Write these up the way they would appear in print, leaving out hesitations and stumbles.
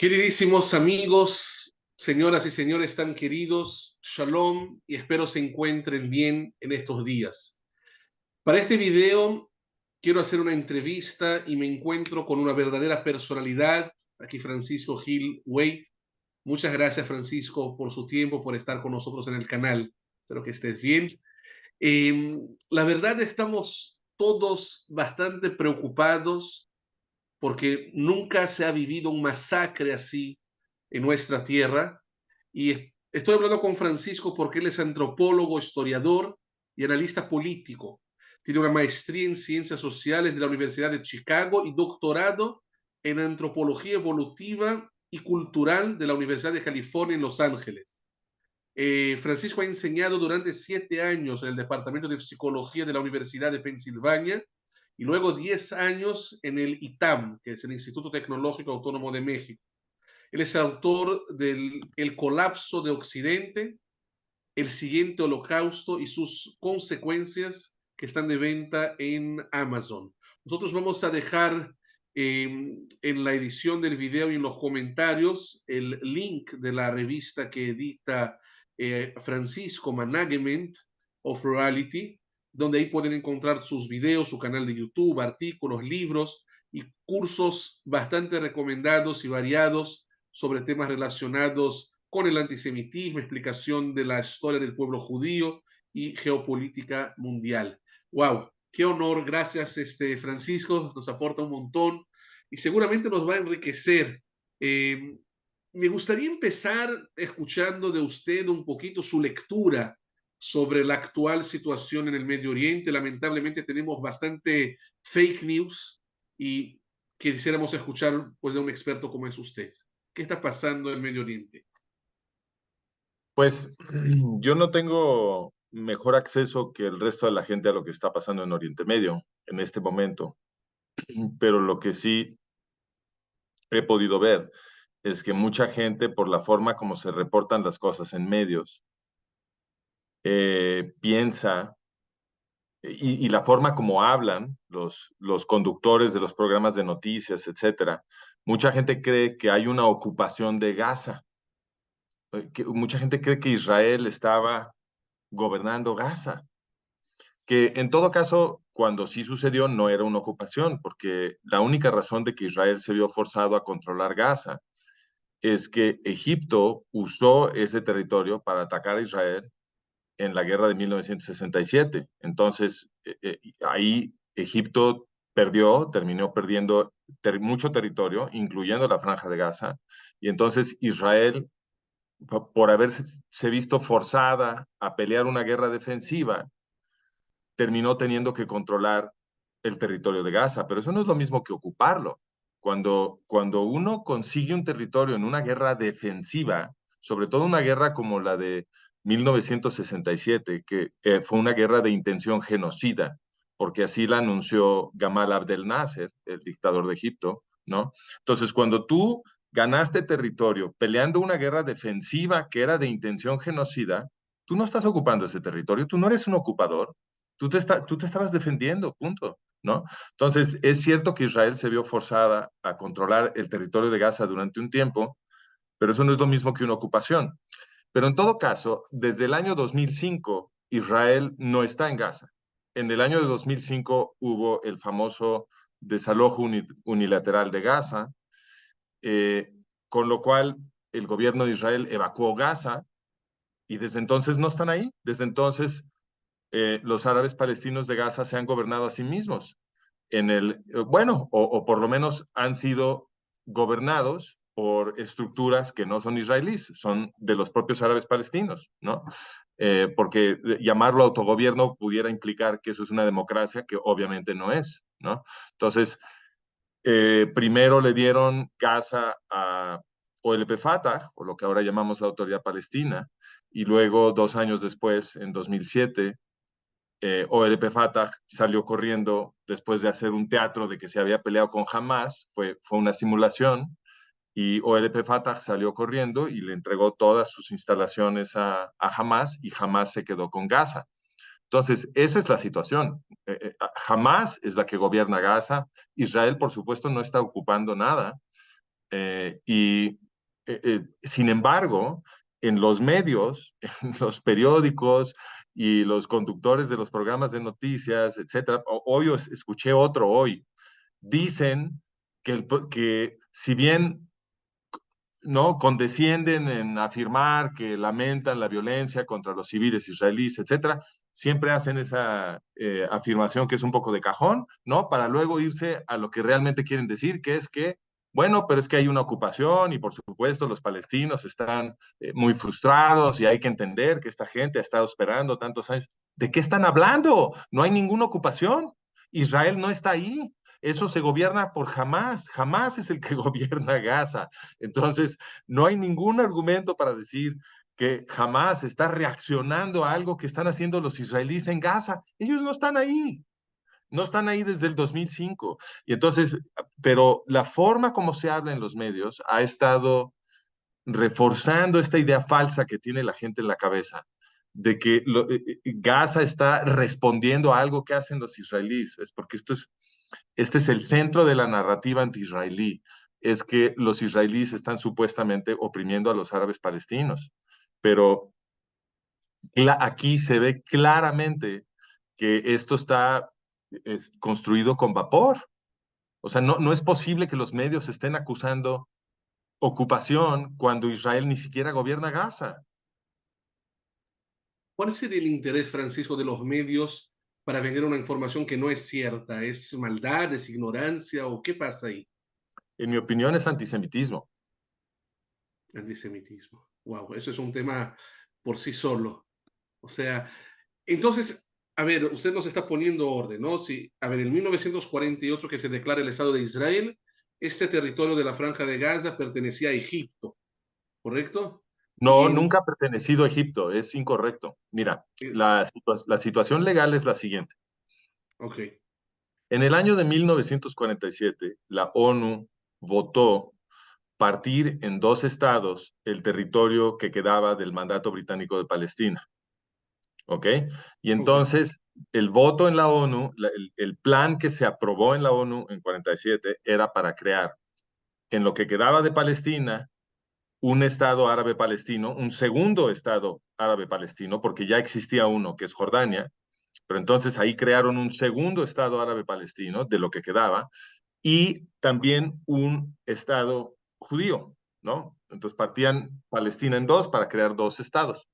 Queridísimos amigos, señoras y señores tan queridos, Shalom y espero se encuentren bien en estos días. Para este video quiero hacer una entrevista y me encuentro con una verdadera personalidad, aquí Francisco Gil Wade. Muchas gracias Francisco por su tiempo, por estar con nosotros en el canal. Espero que estés bien. La verdad estamos todos bastante preocupados porque nunca se ha vivido un masacre así en nuestra tierra. Y estoy hablando con Francisco porque él es antropólogo, historiador y analista político. Tiene una maestría en ciencias sociales de la Universidad de Chicago y doctorado en antropología evolutiva y cultural de la Universidad de California en Los Ángeles. Francisco ha enseñado durante 7 años en el Departamento de Psicología de la Universidad de Pensilvania y luego 10 años en el ITAM, que es el Instituto Tecnológico Autónomo de México. Él es autor del El colapso de Occidente, El siguiente holocausto y sus consecuencias, que están de venta en Amazon. Nosotros vamos a dejar en la edición del video y en los comentarios el link de la revista que edita Francisco Management of Reality, donde ahí pueden encontrar sus videos, su canal de YouTube, artículos, libros y cursos bastante recomendados y variados sobre temas relacionados con el antisemitismo, explicación de la historia del pueblo judío y geopolítica mundial. ¡Wow! ¡Qué honor! Gracias, Francisco, nos aporta un montón y seguramente nos va a enriquecer. Eh, Me gustaría empezar escuchando de usted un poquito su lectura sobre la actual situación en el Medio Oriente. Lamentablemente tenemos bastante fake news y quisiéramos escuchar pues, de un experto como es usted. ¿Qué está pasando en el Medio Oriente? Pues yo no tengo mejor acceso que el resto de la gente a lo que está pasando en Oriente Medio en este momento, pero lo que sí he podido ver es que mucha gente, por la forma como se reportan las cosas en medios, piensa y la forma como hablan los conductores de los programas de noticias, etcétera, mucha gente cree que hay una ocupación de Gaza, que mucha gente cree que Israel estaba gobernando Gaza. Que en todo caso, cuando sí sucedió, no era una ocupación, porque la única razón de que Israel se vio forzado a controlar Gaza es que Egipto usó ese territorio para atacar a Israel en la guerra de 1967. Entonces, ahí Egipto terminó perdiendo mucho territorio, incluyendo la Franja de Gaza, y entonces Israel, por haberse visto forzada a pelear una guerra defensiva, terminó teniendo que controlar el territorio de Gaza, pero eso no es lo mismo que ocuparlo. Cuando uno consigue un territorio en una guerra defensiva, sobre todo una guerra como la de 1967, que fue una guerra de intención genocida, porque así la anunció Gamal Abdel Nasser, el dictador de Egipto, ¿no? Entonces, cuando tú ganaste territorio peleando una guerra defensiva que era de intención genocida, tú no estás ocupando ese territorio, tú no eres un ocupador, tú te estabas defendiendo, punto, ¿no? Entonces, es cierto que Israel se vio forzada a controlar el territorio de Gaza durante un tiempo, pero eso no es lo mismo que una ocupación. Pero en todo caso, desde el año 2005, Israel no está en Gaza. En el año de 2005 hubo el famoso desalojo unilateral de Gaza, eh, con lo cual el gobierno de Israel evacuó Gaza y desde entonces no están ahí. Desde entonces los árabes palestinos de Gaza se han gobernado a sí mismos. Bueno, o por lo menos han sido gobernados por estructuras que no son israelíes, son de los propios árabes palestinos, ¿no? Porque llamarlo autogobierno pudiera implicar que eso es una democracia, que obviamente no es, ¿no? Entonces, primero le dieron Gaza a OLP Fatah, o lo que ahora llamamos la Autoridad Palestina, y luego 2 años después, en 2007, OLP Fatah salió corriendo después de hacer un teatro de que se había peleado con Hamas, fue una simulación, y OLP Fatah salió corriendo y le entregó todas sus instalaciones a Hamas, y Hamas se quedó con Gaza. Entonces, esa es la situación. Hamas es la que gobierna Gaza. Israel, por supuesto, no está ocupando nada. Sin embargo, en los medios, en los periódicos y los conductores de los programas de noticias, etcétera, hoy escuché otro hoy, dicen que si bien no condescienden en afirmar que lamentan la violencia contra los civiles israelíes, etcétera, siempre hacen esa afirmación que es un poco de cajón, ¿no? Para luego irse a lo que realmente quieren decir, que es que, bueno, pero es que hay una ocupación y por supuesto los palestinos están muy frustrados y hay que entender que esta gente ha estado esperando tantos años. ¿De qué están hablando? No hay ninguna ocupación. Israel no está ahí. Eso se gobierna por Hamás. Hamás es el que gobierna Gaza. Entonces, no hay ningún argumento para decir que Hamás está reaccionando a algo que están haciendo los israelíes en Gaza. Ellos no están ahí. No están ahí desde el 2005. Y entonces, pero la forma como se habla en los medios ha estado reforzando esta idea falsa que tiene la gente en la cabeza de que Gaza está respondiendo a algo que hacen los israelíes. Es porque este es el centro de la narrativa anti-israelí, es que los israelíes están supuestamente oprimiendo a los árabes palestinos. Pero aquí se ve claramente que esto es construido con vapor. O sea, no es posible que los medios estén acusando ocupación cuando Israel ni siquiera gobierna Gaza. ¿Cuál sería el interés, Francisco, de los medios para vender una información que no es cierta? ¿Es maldad, es ignorancia o qué pasa ahí? En mi opinión es antisemitismo. Antisemitismo. Wow, eso es un tema por sí solo. O sea, entonces, a ver, usted nos está poniendo orden, ¿no? Si, a ver, en 1948 que se declara el Estado de Israel, este territorio de la Franja de Gaza pertenecía a Egipto, ¿correcto? No, Y en, nunca ha pertenecido a Egipto, es incorrecto. Mira, la situación legal es la siguiente. ok, En el año de 1947, la ONU votó partir en dos estados el territorio que quedaba del mandato británico de Palestina. ¿Ok? Y ok, entonces el voto en la ONU, el plan que se aprobó en la ONU en 47 era para crear en lo que quedaba de Palestina un Estado árabe palestino, un segundo Estado árabe palestino, porque ya existía uno que es Jordania, pero entonces ahí crearon un segundo Estado árabe palestino de lo que quedaba y también un Estado judío, ¿no? Entonces partían Palestina en dos para crear dos estados.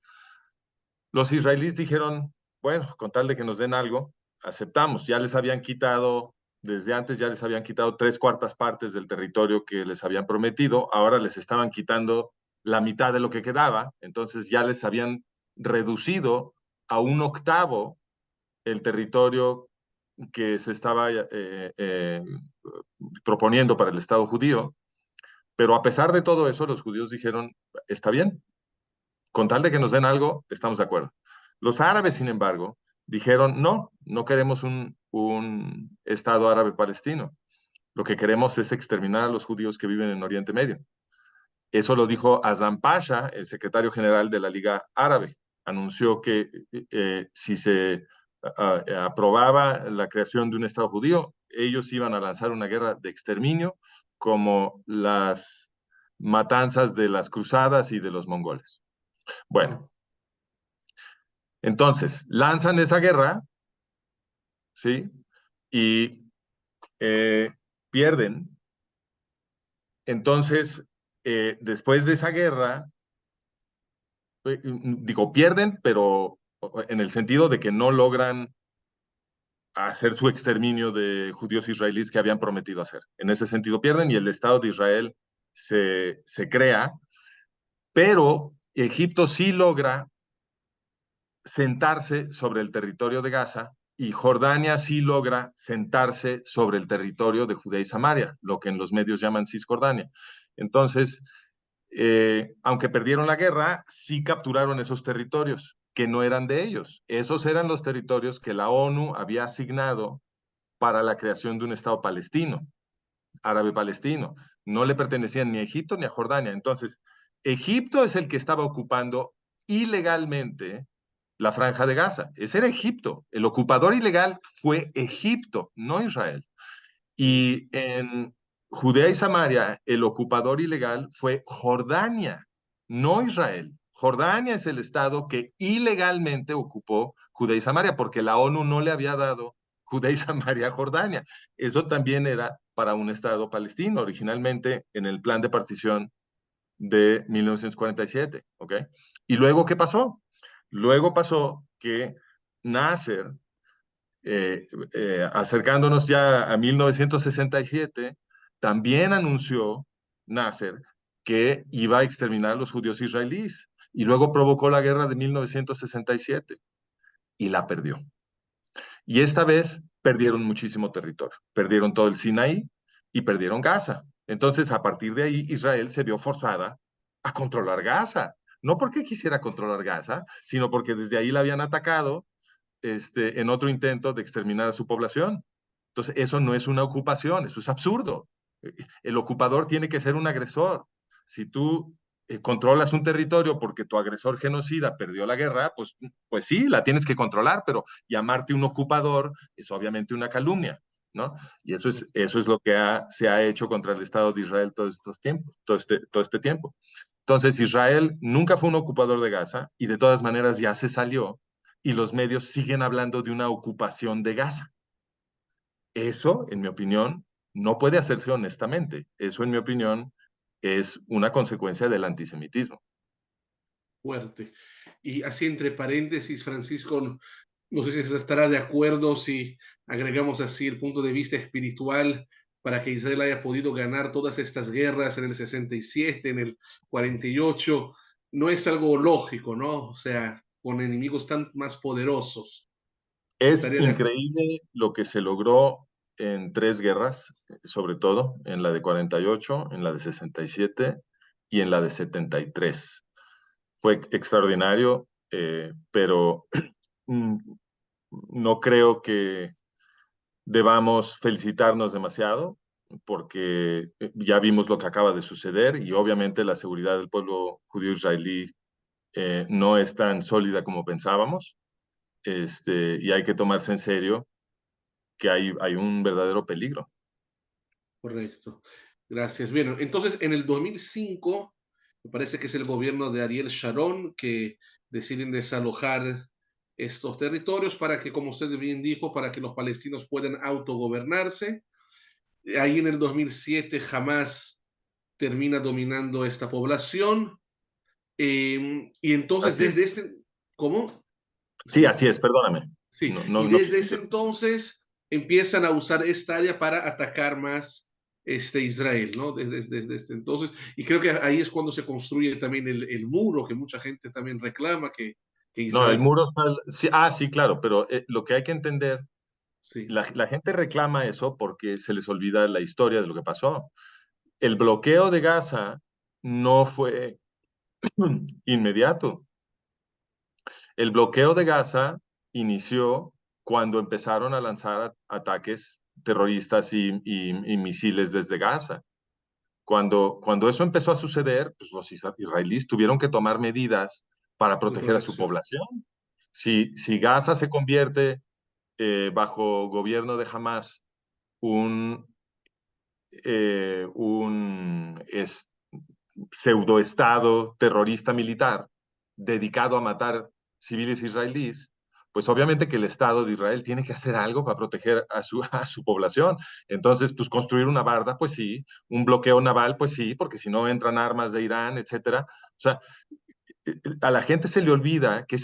Los israelíes dijeron, bueno, con tal de que nos den algo, aceptamos. Ya les habían quitado, desde antes ya les habían quitado 3/4 partes del territorio que les habían prometido, ahora les estaban quitando la mitad de lo que quedaba, entonces ya les habían reducido a 1/8 el territorio que se estaba proponiendo para el Estado judío, pero a pesar de todo eso, los judíos dijeron, está bien, con tal de que nos den algo, estamos de acuerdo. Los árabes, sin embargo, dijeron, no queremos un Estado árabe palestino. Lo que queremos es exterminar a los judíos que viven en Oriente Medio. Eso lo dijo Azam Pasha, el secretario general de la Liga Árabe. Anunció que si se aprobaba la creación de un Estado judío, ellos iban a lanzar una guerra de exterminio como las matanzas de las cruzadas y de los mongoles. Bueno, wow. entonces lanzan esa guerra, ¿sí? Y eh, pierden. Entonces, después de esa guerra, digo, pierden, pero en el sentido de que no logran hacer su exterminio de judíos israelíes que habían prometido hacer. En ese sentido pierden y el Estado de Israel se crea, pero Egipto sí logra sentarse sobre el territorio de Gaza y Jordania sí logra sentarse sobre el territorio de Judea y Samaria, lo que en los medios llaman Cisjordania. Entonces, aunque perdieron la guerra, sí capturaron esos territorios que no eran de ellos. Esos eran los territorios que la ONU había asignado para la creación de un Estado palestino, árabe palestino. No le pertenecían ni a Egipto ni a Jordania. Entonces, Egipto es el que estaba ocupando ilegalmente la franja de Gaza. Ese era Egipto. El ocupador ilegal fue Egipto, no Israel. Mm. Y Judea y Samaria, el ocupador ilegal fue Jordania, no Israel. Jordania es el estado que ilegalmente ocupó Judea y Samaria, porque la ONU no le había dado Judea y Samaria a Jordania. Eso también era para un estado palestino, originalmente en el plan de partición de 1947, ¿ok? ¿Y luego qué pasó? Luego pasó que Nasser, acercándonos ya a 1967, también anunció Nasser que iba a exterminar a los judíos israelíes y luego provocó la guerra de 1967 y la perdió. Y esta vez perdieron muchísimo territorio, perdieron todo el Sinaí y perdieron Gaza. Entonces, a partir de ahí, Israel se vio forzada a controlar Gaza. No porque quisiera controlar Gaza, sino porque desde ahí la habían atacado en otro intento de exterminar a su población. Entonces, eso no es una ocupación, eso es absurdo. El ocupador tiene que ser un agresor. Si tú controlas un territorio porque tu agresor genocida perdió la guerra, pues sí, la tienes que controlar, pero llamarte un ocupador es obviamente una calumnia, ¿no? Y eso es lo que se ha hecho contra el Estado de Israel todos estos tiempos, todo este tiempo. Entonces, Israel nunca fue un ocupador de Gaza y de todas maneras ya se salió y los medios siguen hablando de una ocupación de Gaza. Eso, en mi opinión, no puede hacerse honestamente. Eso, en mi opinión, es una consecuencia del antisemitismo. Fuerte. Y así entre paréntesis, Francisco, no sé si estará de acuerdo si agregamos así el punto de vista espiritual para que Israel haya podido ganar todas estas guerras en el 67, en el 48. No es algo lógico, ¿no? O sea, con enemigos tan más poderosos. Es Estaría de acuerdo. increíble lo que se logró en tres guerras, sobre todo en la de 48, en la de 67 y en la de 73. Fue extraordinario, pero mm, no creo que debamos felicitarnos demasiado porque ya vimos lo que acaba de suceder y obviamente la seguridad del pueblo judío israelí no es tan sólida como pensábamos, y hay que tomarse en serio que hay un verdadero peligro. Correcto. Gracias. Bueno, entonces en el 2005, me parece que es el gobierno de Ariel Sharon que deciden desalojar estos territorios para que, como usted bien dijo, para que los palestinos puedan autogobernarse. Ahí en el 2007 jamás termina dominando esta población. Y entonces Así desde es. ese, ¿cómo? Sí, Sí, así es, perdóname. sí. No, Y no, no desde quise ese interrumpir. entonces empiezan a usar esta área para atacar más Israel, ¿no? Desde este entonces. Y creo que ahí es cuando se construye también el muro, que mucha gente también reclama que No, el Israel, muro sí, sí, claro, pero lo que hay que entender, sí, la gente reclama eso porque se les olvida la historia de lo que pasó. El bloqueo de Gaza no fue inmediato. El bloqueo de Gaza inició cuando empezaron a lanzar ataques terroristas y misiles desde Gaza. Cuando eso empezó a suceder, pues los israelíes tuvieron que tomar medidas para de proteger a su protección. población. Si Gaza se convierte bajo gobierno de Hamas un, un pseudoestado terrorista militar dedicado a matar civiles israelíes, pues obviamente que el Estado de Israel tiene que hacer algo para proteger a su población. Entonces, pues construir una barda, pues sí, un bloqueo naval, pues sí, porque si no entran armas de Irán, etcétera. O sea, a la gente se le olvida que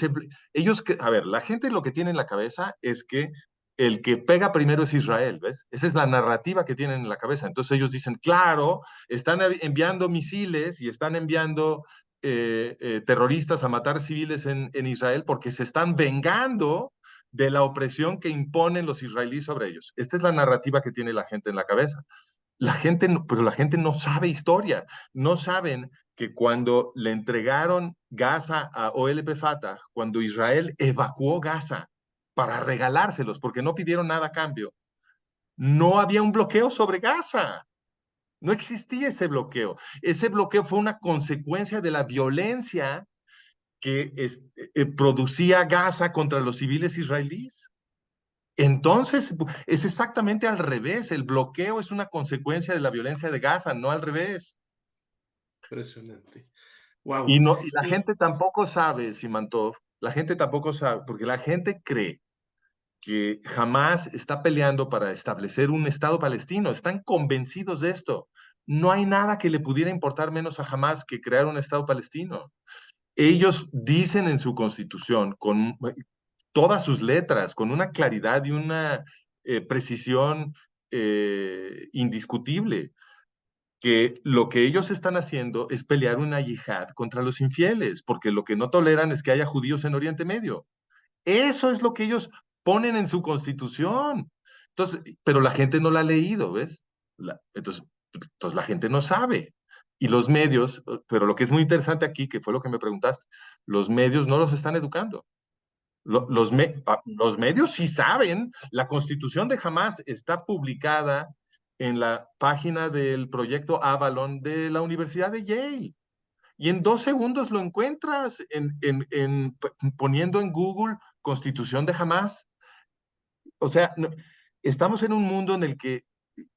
a ver, la gente lo que tiene en la cabeza es que el que pega primero es Israel, ¿ves? Esa es la narrativa que tienen en la cabeza. Entonces ellos dicen, claro, están enviando misiles y están enviando terroristas a matar civiles en Israel porque se están vengando de la opresión que imponen los israelíes sobre ellos. Esta es la narrativa que tiene la gente en la cabeza. Pero la gente no sabe historia, no saben que cuando le entregaron Gaza a OLP Fatah, cuando Israel evacuó Gaza para regalárselos, porque no pidieron nada a cambio, no había un bloqueo sobre Gaza. No existía ese bloqueo. Ese bloqueo fue una consecuencia de la violencia que producía Gaza contra los civiles israelíes. Entonces, es exactamente al revés. El bloqueo es una consecuencia de la violencia de Gaza, no al revés. Impresionante. Y, Wow. no, y la Y gente tampoco sabe, Simantov, la gente tampoco sabe, porque la gente cree que jamás está peleando para establecer un Estado palestino. Están convencidos de esto. No hay nada que le pudiera importar menos a Hamas que crear un Estado palestino. Ellos dicen en su constitución, con todas sus letras, con una claridad y una precisión indiscutible, que lo que ellos están haciendo es pelear una yihad contra los infieles, porque lo que no toleran es que haya judíos en Oriente Medio. Eso es lo que ellos ponen en su constitución. Entonces, pero la gente no la ha leído, ¿ves? Entonces la gente no sabe. Y los medios, pero lo que es muy interesante aquí, que fue lo que me preguntaste, los medios no los están educando. Los medios sí saben, la constitución de Hamas está publicada en la página del proyecto Avalon de la Universidad de Yale. Y en 2 segundos lo encuentras poniendo en Google Constitución de Hamas. O sea, estamos en un mundo en el que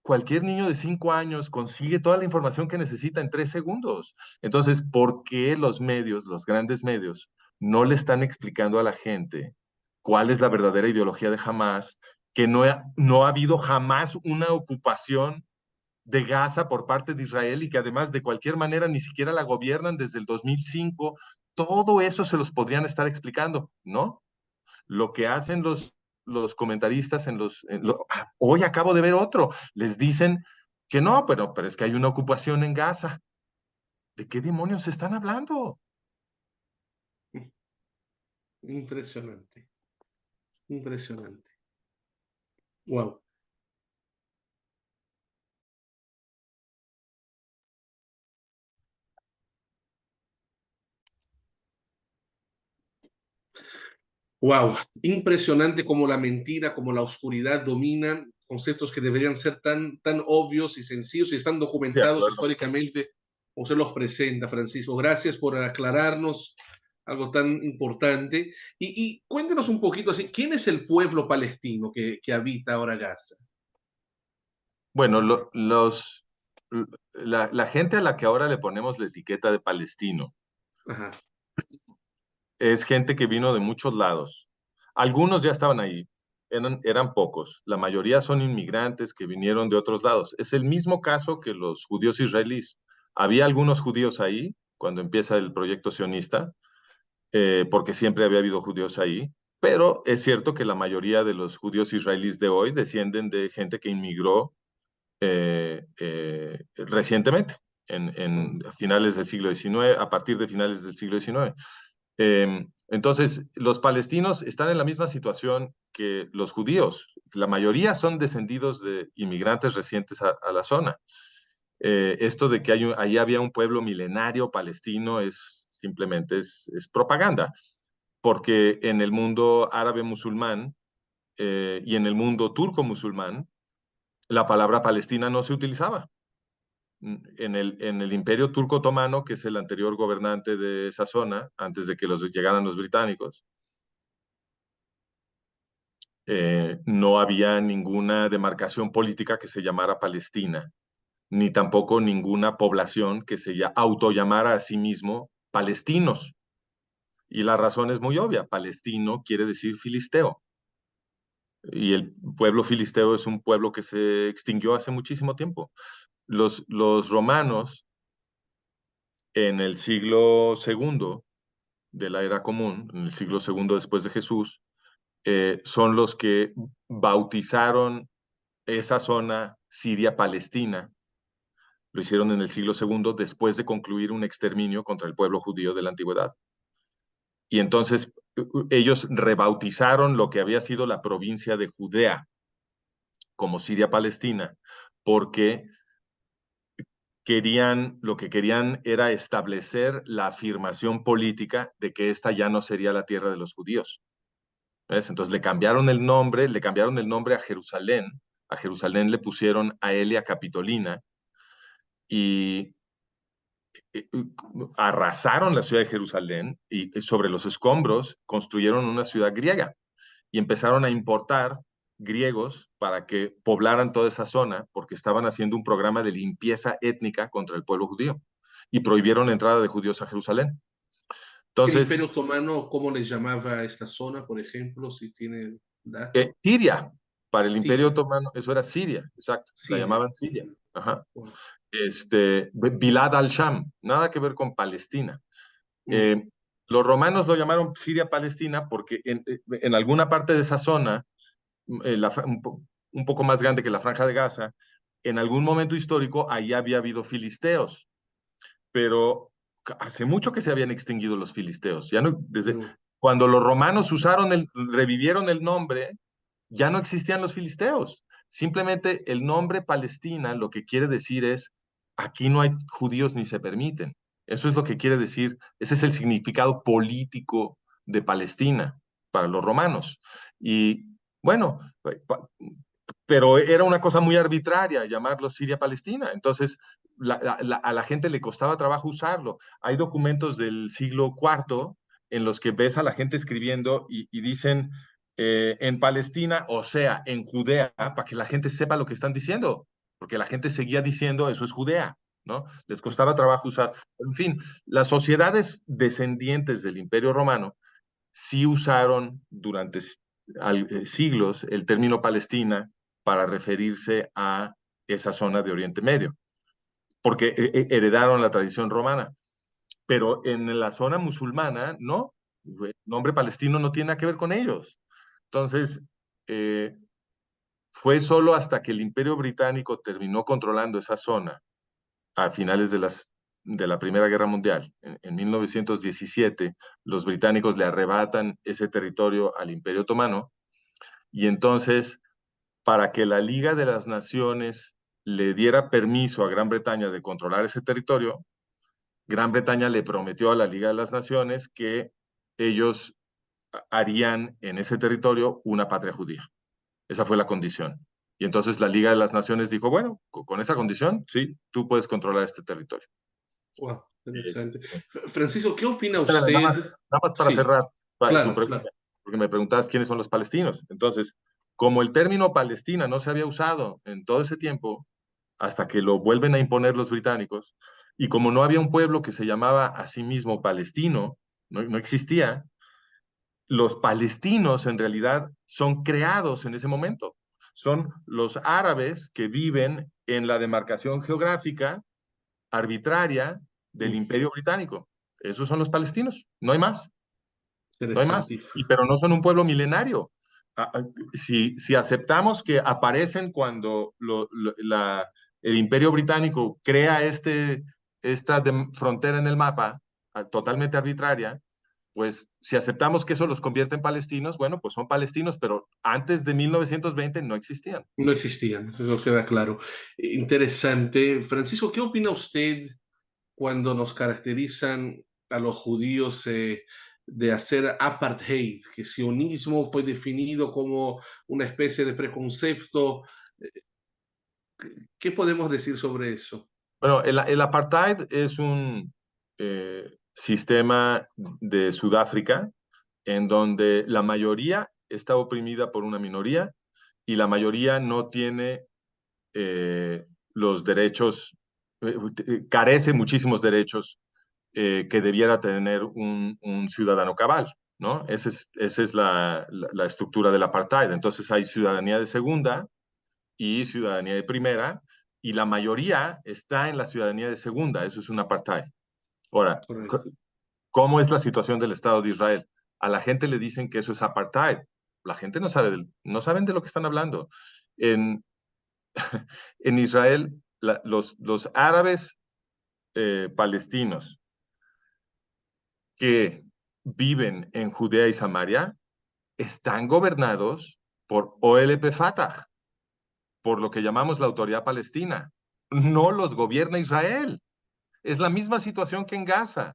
cualquier niño de 5 años consigue toda la información que necesita en 3 segundos. Entonces, ¿por qué los medios, los grandes medios, no le están explicando a la gente cuál es la verdadera ideología de Hamas? Que no ha habido jamás una ocupación de Gaza por parte de Israel y que además de cualquier manera ni siquiera la gobiernan desde el 2005. Todo eso se los podrían estar explicando, ¿no? Lo que hacen los comentaristas hoy acabo de ver otro, les dicen que no, pero es que hay una ocupación en Gaza. ¿De qué demonios están hablando? impresionante, impresionante. Wow. Wow, impresionante como la mentira, como la oscuridad dominan conceptos que deberían ser tan obvios y sencillos y están De documentados acuerdo. históricamente, como se los presenta, Francisco. Gracias por aclararnos algo tan importante. Y cuéntenos un poquito así, ¿quién es el pueblo palestino que habita ahora Gaza? Bueno, la gente a la que ahora le ponemos la etiqueta de palestino Ajá, es gente que vino de muchos lados. Algunos ya estaban ahí, eran pocos. La mayoría son inmigrantes que vinieron de otros lados. Es el mismo caso que los judíos israelíes. Había algunos judíos ahí cuando empieza el proyecto sionista, porque siempre había habido judíos ahí, pero es cierto que la mayoría de los judíos israelíes de hoy descienden de gente que inmigró recientemente, a finales del siglo XIX, a partir de finales del siglo XIX. Entonces, los palestinos están en la misma situación que los judíos. La mayoría son descendidos de inmigrantes recientes a la zona. Esto de que ahí había un pueblo milenario palestino es simplemente es propaganda, porque en el mundo árabe musulmán y en el mundo turco musulmán, la palabra Palestina no se utilizaba. En el Imperio Turco Otomano, que es el anterior gobernante de esa zona, antes de que llegaran los británicos, no había ninguna demarcación política que se llamara Palestina, ni tampoco ninguna población que autollamara a sí mismo palestinos. Y la razón es muy obvia, palestino quiere decir filisteo. Y el pueblo filisteo es un pueblo que se extinguió hace muchísimo tiempo. Los romanos en el siglo segundo de la era común, en el siglo segundo después de Jesús, son los que bautizaron esa zona Siria-Palestina. Lo hicieron en el siglo segundo después de concluir un exterminio contra el pueblo judío de la antigüedad. Y entonces ellos rebautizaron lo que había sido la provincia de Judea como Siria-Palestina, porque lo que querían era establecer la afirmación política de que esta ya no sería la tierra de los judíos. ¿Ves? Entonces le cambiaron el nombre a Jerusalén le pusieron Aelia Capitolina y eh, arrasaron la ciudad de Jerusalén y sobre los escombros construyeron una ciudad griega y empezaron a importar griegos para que poblaran toda esa zona porque estaban haciendo un programa de limpieza étnica contra el pueblo judío y prohibieron la entrada de judíos a Jerusalén. El Entonces, Imperio Otomano, ¿cómo le llamaba a esta zona, por ejemplo, si tiene dato? Siria, para el Imperio Siria, Otomano, eso era Siria, exacto, la Siria. llamaban Siria. Ajá. Wow. Bilad al-Sham, nada que ver con Palestina. Mm, Eh, los romanos lo llamaron Siria-Palestina porque en alguna parte de esa zona, un poco más grande que la Franja de Gaza, en algún momento histórico ahí había habido filisteos, pero hace mucho que se habían extinguido los filisteos. Ya no, desde mm, cuando los romanos revivieron el nombre, ya no existían los filisteos. Simplemente el nombre Palestina lo que quiere decir es, aquí no hay judíos ni se permiten. Eso es lo que quiere decir, ese es el significado político de Palestina para los romanos. Y bueno, pero era una cosa muy arbitraria llamarlo Siria-Palestina. Entonces, a la gente le costaba trabajo usarlo. Hay documentos del siglo IV en los que ves a la gente escribiendo y dicen en Palestina, o sea, en Judea, para que la gente sepa lo que están diciendo, porque la gente seguía diciendo eso es Judea, ¿no? Les costaba trabajo usar. En fin, las sociedades descendientes del Imperio Romano sí usaron durante siglos el término Palestina para referirse a esa zona de Oriente Medio, porque heredaron la tradición romana. Pero en la zona musulmana, no, el nombre palestino no tiene nada que ver con ellos. Entonces, eh, fue solo hasta que el Imperio Británico terminó controlando esa zona a finales de la Primera Guerra Mundial, en 1917, los británicos le arrebatan ese territorio al Imperio Otomano y entonces, para que la Liga de las Naciones le diera permiso a Gran Bretaña de controlar ese territorio, Gran Bretaña le prometió a la Liga de las Naciones que ellos harían en ese territorio una patria judía. Esa fue la condición. Y entonces la Liga de las Naciones dijo, bueno, con esa condición, sí, tú puedes controlar este territorio. wow, Eh, interesante. Francisco, ¿qué opina Espérame, usted? nada más para Sí, cerrar tu claro, pregunta, claro. porque me preguntabas quiénes son los palestinos. Entonces, como el término Palestina no se había usado en todo ese tiempo, hasta que lo vuelven a imponer los británicos, y como no había un pueblo que se llamaba a sí mismo palestino, no existía, los palestinos en realidad son creados en ese momento. Son los árabes que viven en la demarcación geográfica arbitraria del Mm, Imperio Británico. Esos son los palestinos, no hay más. No hay más. interesantísimo. Pero no son un pueblo milenario. Si aceptamos que aparecen cuando el Imperio Británico crea esta frontera en el mapa, totalmente arbitraria, pues si aceptamos que eso los convierte en palestinos, bueno, pues son palestinos, pero antes de 1920 no existían. No existían, eso queda claro. Interesante. Francisco, ¿qué opina usted cuando nos caracterizan a los judíos de hacer apartheid, que sionismo fue definido como una especie de preconcepto? ¿Qué podemos decir sobre eso? Bueno, el apartheid es un sistema de Sudáfrica en donde la mayoría está oprimida por una minoría y la mayoría no tiene los derechos, carece muchísimos derechos que debiera tener un ciudadano cabal, ¿no? Esa es la estructura del apartheid. Entonces hay ciudadanía de segunda y ciudadanía de primera, y la mayoría está en la ciudadanía de segunda. Eso es un apartheid. Ahora, Correcto. ¿cómo es la situación del Estado de Israel? A la gente le dicen que eso es apartheid. La gente no sabe, no saben de lo que están hablando. En, en Israel, los árabes palestinos que viven en Judea y Samaria están gobernados por OLP Fatah, por lo que llamamos la Autoridad Palestina. No los gobierna Israel. Es la misma situación que en Gaza.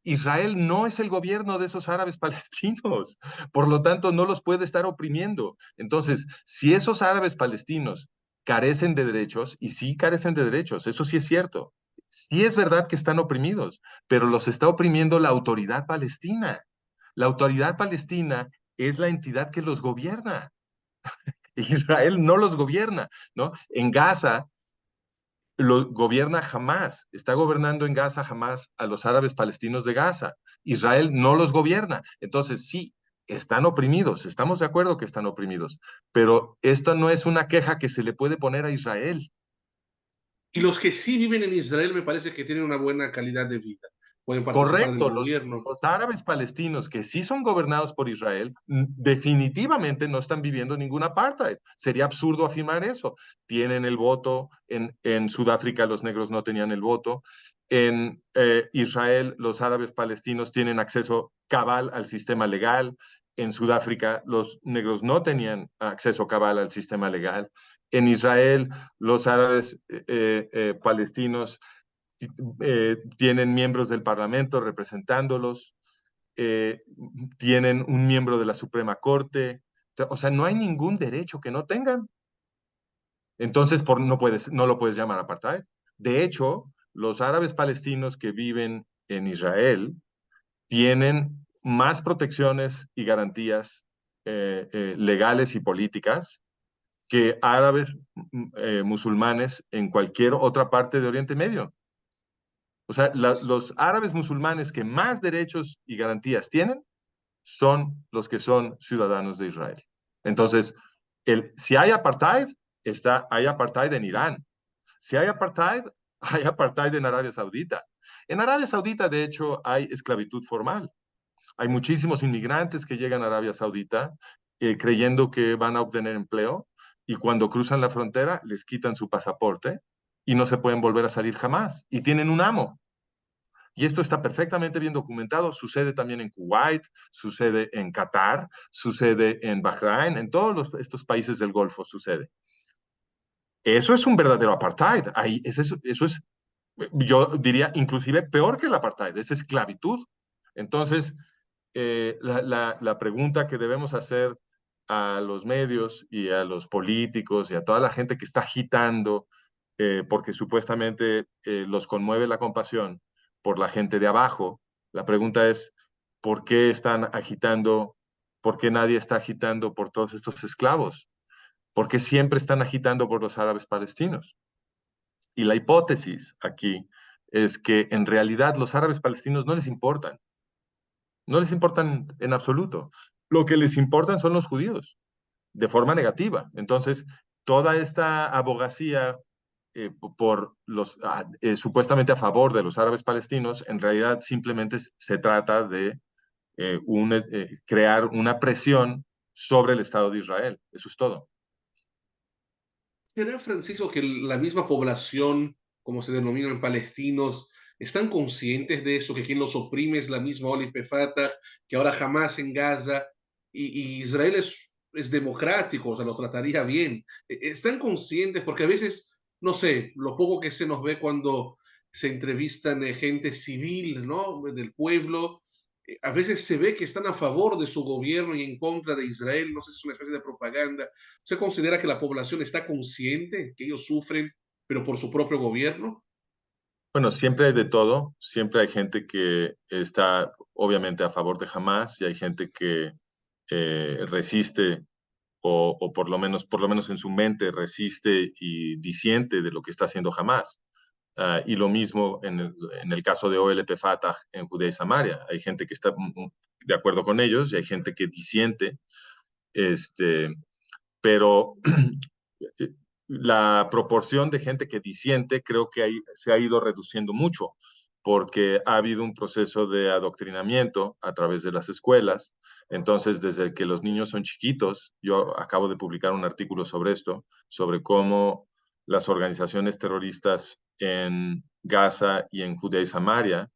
Israel no es el gobierno de esos árabes palestinos, por lo tanto no los puede estar oprimiendo. Entonces, si esos árabes palestinos carecen de derechos, y sí carecen de derechos, eso sí es cierto, sí es verdad que están oprimidos, pero los está oprimiendo la autoridad palestina. La autoridad palestina es la entidad que los gobierna. Israel no los gobierna, ¿no? En Gaza lo gobierna Hamás, está gobernando en Gaza Hamás a los árabes palestinos de Gaza. Israel no los gobierna. Entonces, sí, están oprimidos, estamos de acuerdo que están oprimidos, pero esta no es una queja que se le puede poner a Israel. Y los que sí viven en Israel me parece que tienen una buena calidad de vida. Pueden participar del Correcto, gobierno. los árabes palestinos que sí son gobernados por Israel definitivamente no están viviendo ningún apartheid. Sería absurdo afirmar eso. Tienen el voto, en Sudáfrica los negros no tenían el voto, en Israel los árabes palestinos tienen acceso cabal al sistema legal, en Sudáfrica los negros no tenían acceso cabal al sistema legal, en Israel los árabes palestinos tienen miembros del Parlamento representándolos, eh, tienen un miembro de la Suprema Corte, o sea, no hay ningún derecho que no tengan. Entonces, no lo puedes llamar apartheid. De hecho, los árabes palestinos que viven en Israel tienen más protecciones y garantías legales y políticas que árabes musulmanes en cualquier otra parte de Oriente Medio. O sea, los árabes musulmanes que más derechos y garantías tienen son los que son ciudadanos de Israel. Entonces, si hay apartheid, hay apartheid en Irán. Si hay apartheid, hay apartheid en Arabia Saudita. En Arabia Saudita, de hecho, hay esclavitud formal. Hay muchísimos inmigrantes que llegan a Arabia Saudita creyendo que van a obtener empleo y cuando cruzan la frontera les quitan su pasaporte y no se pueden volver a salir jamás. Y tienen un amo. Y esto está perfectamente bien documentado. Sucede también en Kuwait, sucede en Qatar, sucede en Bahrein, en todos estos países del Golfo sucede. Eso es un verdadero apartheid. Eso es, yo diría, inclusive peor que el apartheid, es esclavitud. Entonces, la pregunta que debemos hacer a los medios y a los políticos y a toda la gente que está agitando, porque supuestamente los conmueve la compasión por la gente de abajo, la pregunta es, ¿por qué están agitando? ¿Por qué nadie está agitando por todos estos esclavos? ¿Por qué siempre están agitando por los árabes palestinos? Y la hipótesis aquí es que en realidad los árabes palestinos no les importan en absoluto. Lo que les importan son los judíos, de forma negativa. Entonces, toda esta abogacía por supuestamente a favor de los árabes palestinos, en realidad simplemente se trata de crear una presión sobre el Estado de Israel. Eso es todo. ¿Será, Francisco, que la misma población, como se denominan palestinos, están conscientes de eso, que quien los oprime es la misma Oli Fatah, que ahora jamás en Gaza, y Israel es democrático, o sea, los trataría bien? ¿Están conscientes? Porque a veces, no sé, lo poco que se nos ve cuando se entrevistan gente civil, ¿no? Del pueblo, a veces se ve que están a favor de su gobierno y en contra de Israel, no sé si es una especie de propaganda. ¿Se considera que la población está consciente que ellos sufren, pero por su propio gobierno? Bueno, siempre hay de todo, siempre hay gente que está obviamente a favor de Hamas y hay gente que resiste por lo menos en su mente resiste y disiente de lo que está haciendo Hamas. Y lo mismo en el caso de OLP Fatah en Judea y Samaria. Hay gente que está de acuerdo con ellos y hay gente que disiente, este, pero la proporción de gente que disiente creo que se ha ido reduciendo mucho porque ha habido un proceso de adoctrinamiento a través de las escuelas. Entonces, desde que los niños son chiquitos, yo acabo de publicar un artículo sobre esto, sobre cómo las organizaciones terroristas en Gaza y en Judea y Samaria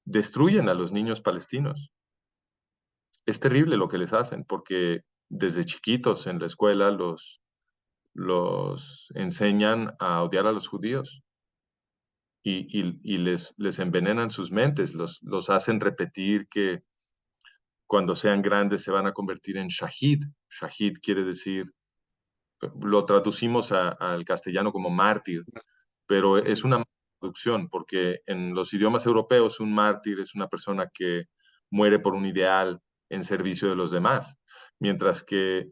destruyen a los niños palestinos. Es terrible lo que les hacen, porque desde chiquitos en la escuela los enseñan a odiar a los judíos y les envenenan sus mentes, los hacen repetir que cuando sean grandes se van a convertir en shahid. Shahid quiere decir, lo traducimos al castellano como mártir, pero es una traducción porque en los idiomas europeos un mártir es una persona que muere por un ideal en servicio de los demás, mientras que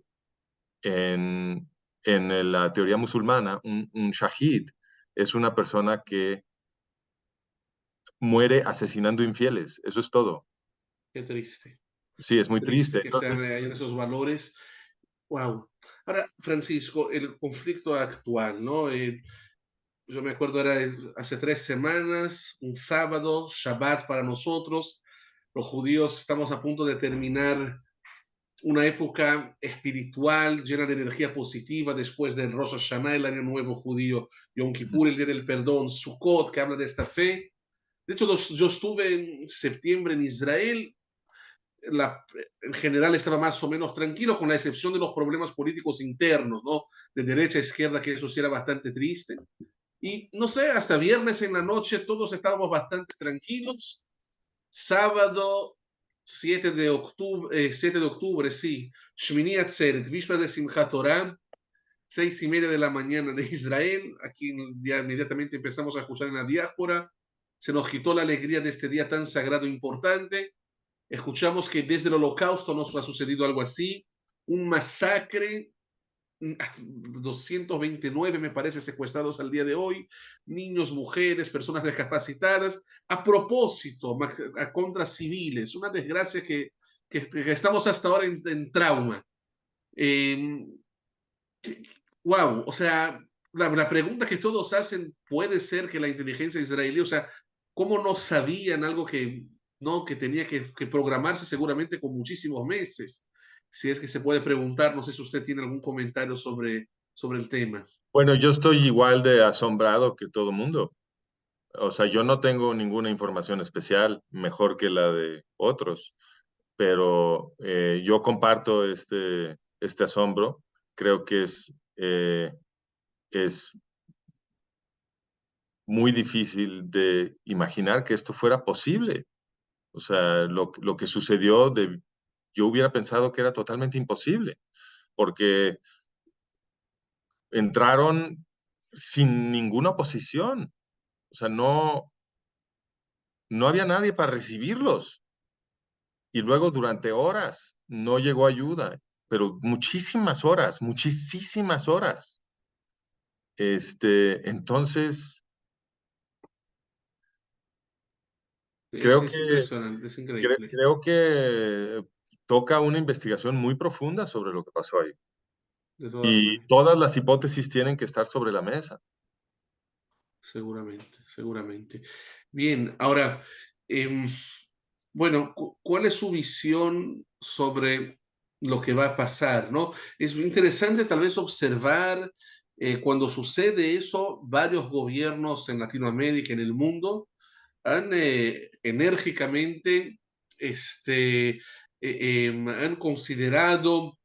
En, en la teoría musulmana, un shahid es una persona que muere asesinando infieles. Eso es todo. Qué triste. Sí, es muy Triste triste. que sean Entonces, hayan esos valores. Wow. Ahora, Francisco, el conflicto actual, ¿no? Yo me acuerdo, era hace 3 semanas, un sábado, Shabbat para nosotros. Los judíos estamos a punto de terminar una época espiritual llena de energía positiva después del Rosh Hashanah, el año nuevo judío, Yom Kippur, el día del perdón, Sukkot, que habla de esta fe. De hecho, yo estuve en septiembre en Israel. La, en general estaba más o menos tranquilo, con la excepción de los problemas políticos internos, ¿no? De derecha a izquierda, que eso sí era bastante triste. Y no sé, hasta viernes en la noche todos estábamos bastante tranquilos. Sábado 7 de octubre, 7 de octubre, sí, Shmini Atzeret, víspera de Simchat Torah, 6:30 de la mañana de Israel. Aquí ya inmediatamente empezamos a escuchar en la diáspora. Se nos quitó la alegría de este día tan sagrado e importante. Escuchamos que desde el Holocausto nos ha sucedido algo así, un masacre, 229 me parece secuestrados al día de hoy, niños, mujeres, personas discapacitadas, a propósito, contra civiles, una desgracia que estamos hasta ahora en trauma. Eh, wow, o sea, la pregunta que todos hacen, puede ser que la inteligencia israelí, o sea, ¿cómo no sabían algo que, no, que tenía que programarse seguramente con muchísimos meses? Si es que se puede preguntar, no sé si usted tiene algún comentario sobre el tema. bueno, yo estoy igual de asombrado que todo mundo. O sea, yo no tengo ninguna información especial mejor que la de otros, pero yo comparto este asombro. Creo que es muy difícil de imaginar que esto fuera posible. O sea, lo que sucedió, yo hubiera pensado que era totalmente imposible, porque entraron sin ninguna oposición. O sea, no había nadie para recibirlos. Y luego durante horas no llegó ayuda, pero muchísimas horas, muchísimas horas. Entonces, Es, creo es que, impresionante, es increíble, creo que toca una investigación muy profunda sobre lo que pasó ahí. de todas Y maneras, todas las hipótesis tienen que estar sobre la mesa. seguramente, seguramente. Bien, ahora, eh, bueno, ¿cuál es su visión sobre lo que va a pasar, ¿no? Es interesante tal vez observar cuando sucede eso, varios gobiernos en Latinoamérica, en el mundo, han enérgicamente han considerado,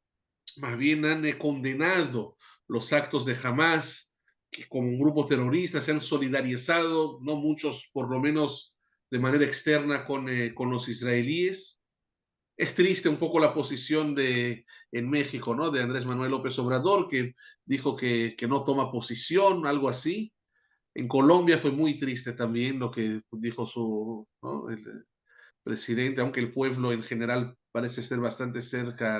más bien han condenado los actos de Hamas, que como un grupo terrorista se han solidarizado, no muchos, por lo menos de manera externa, con los israelíes. Es triste un poco la posición en México, ¿no? De Andrés Manuel López Obrador, que dijo que no toma posición, algo así. En Colombia fue muy triste también lo que dijo ¿no? El presidente, aunque el pueblo en general parece ser bastante cerca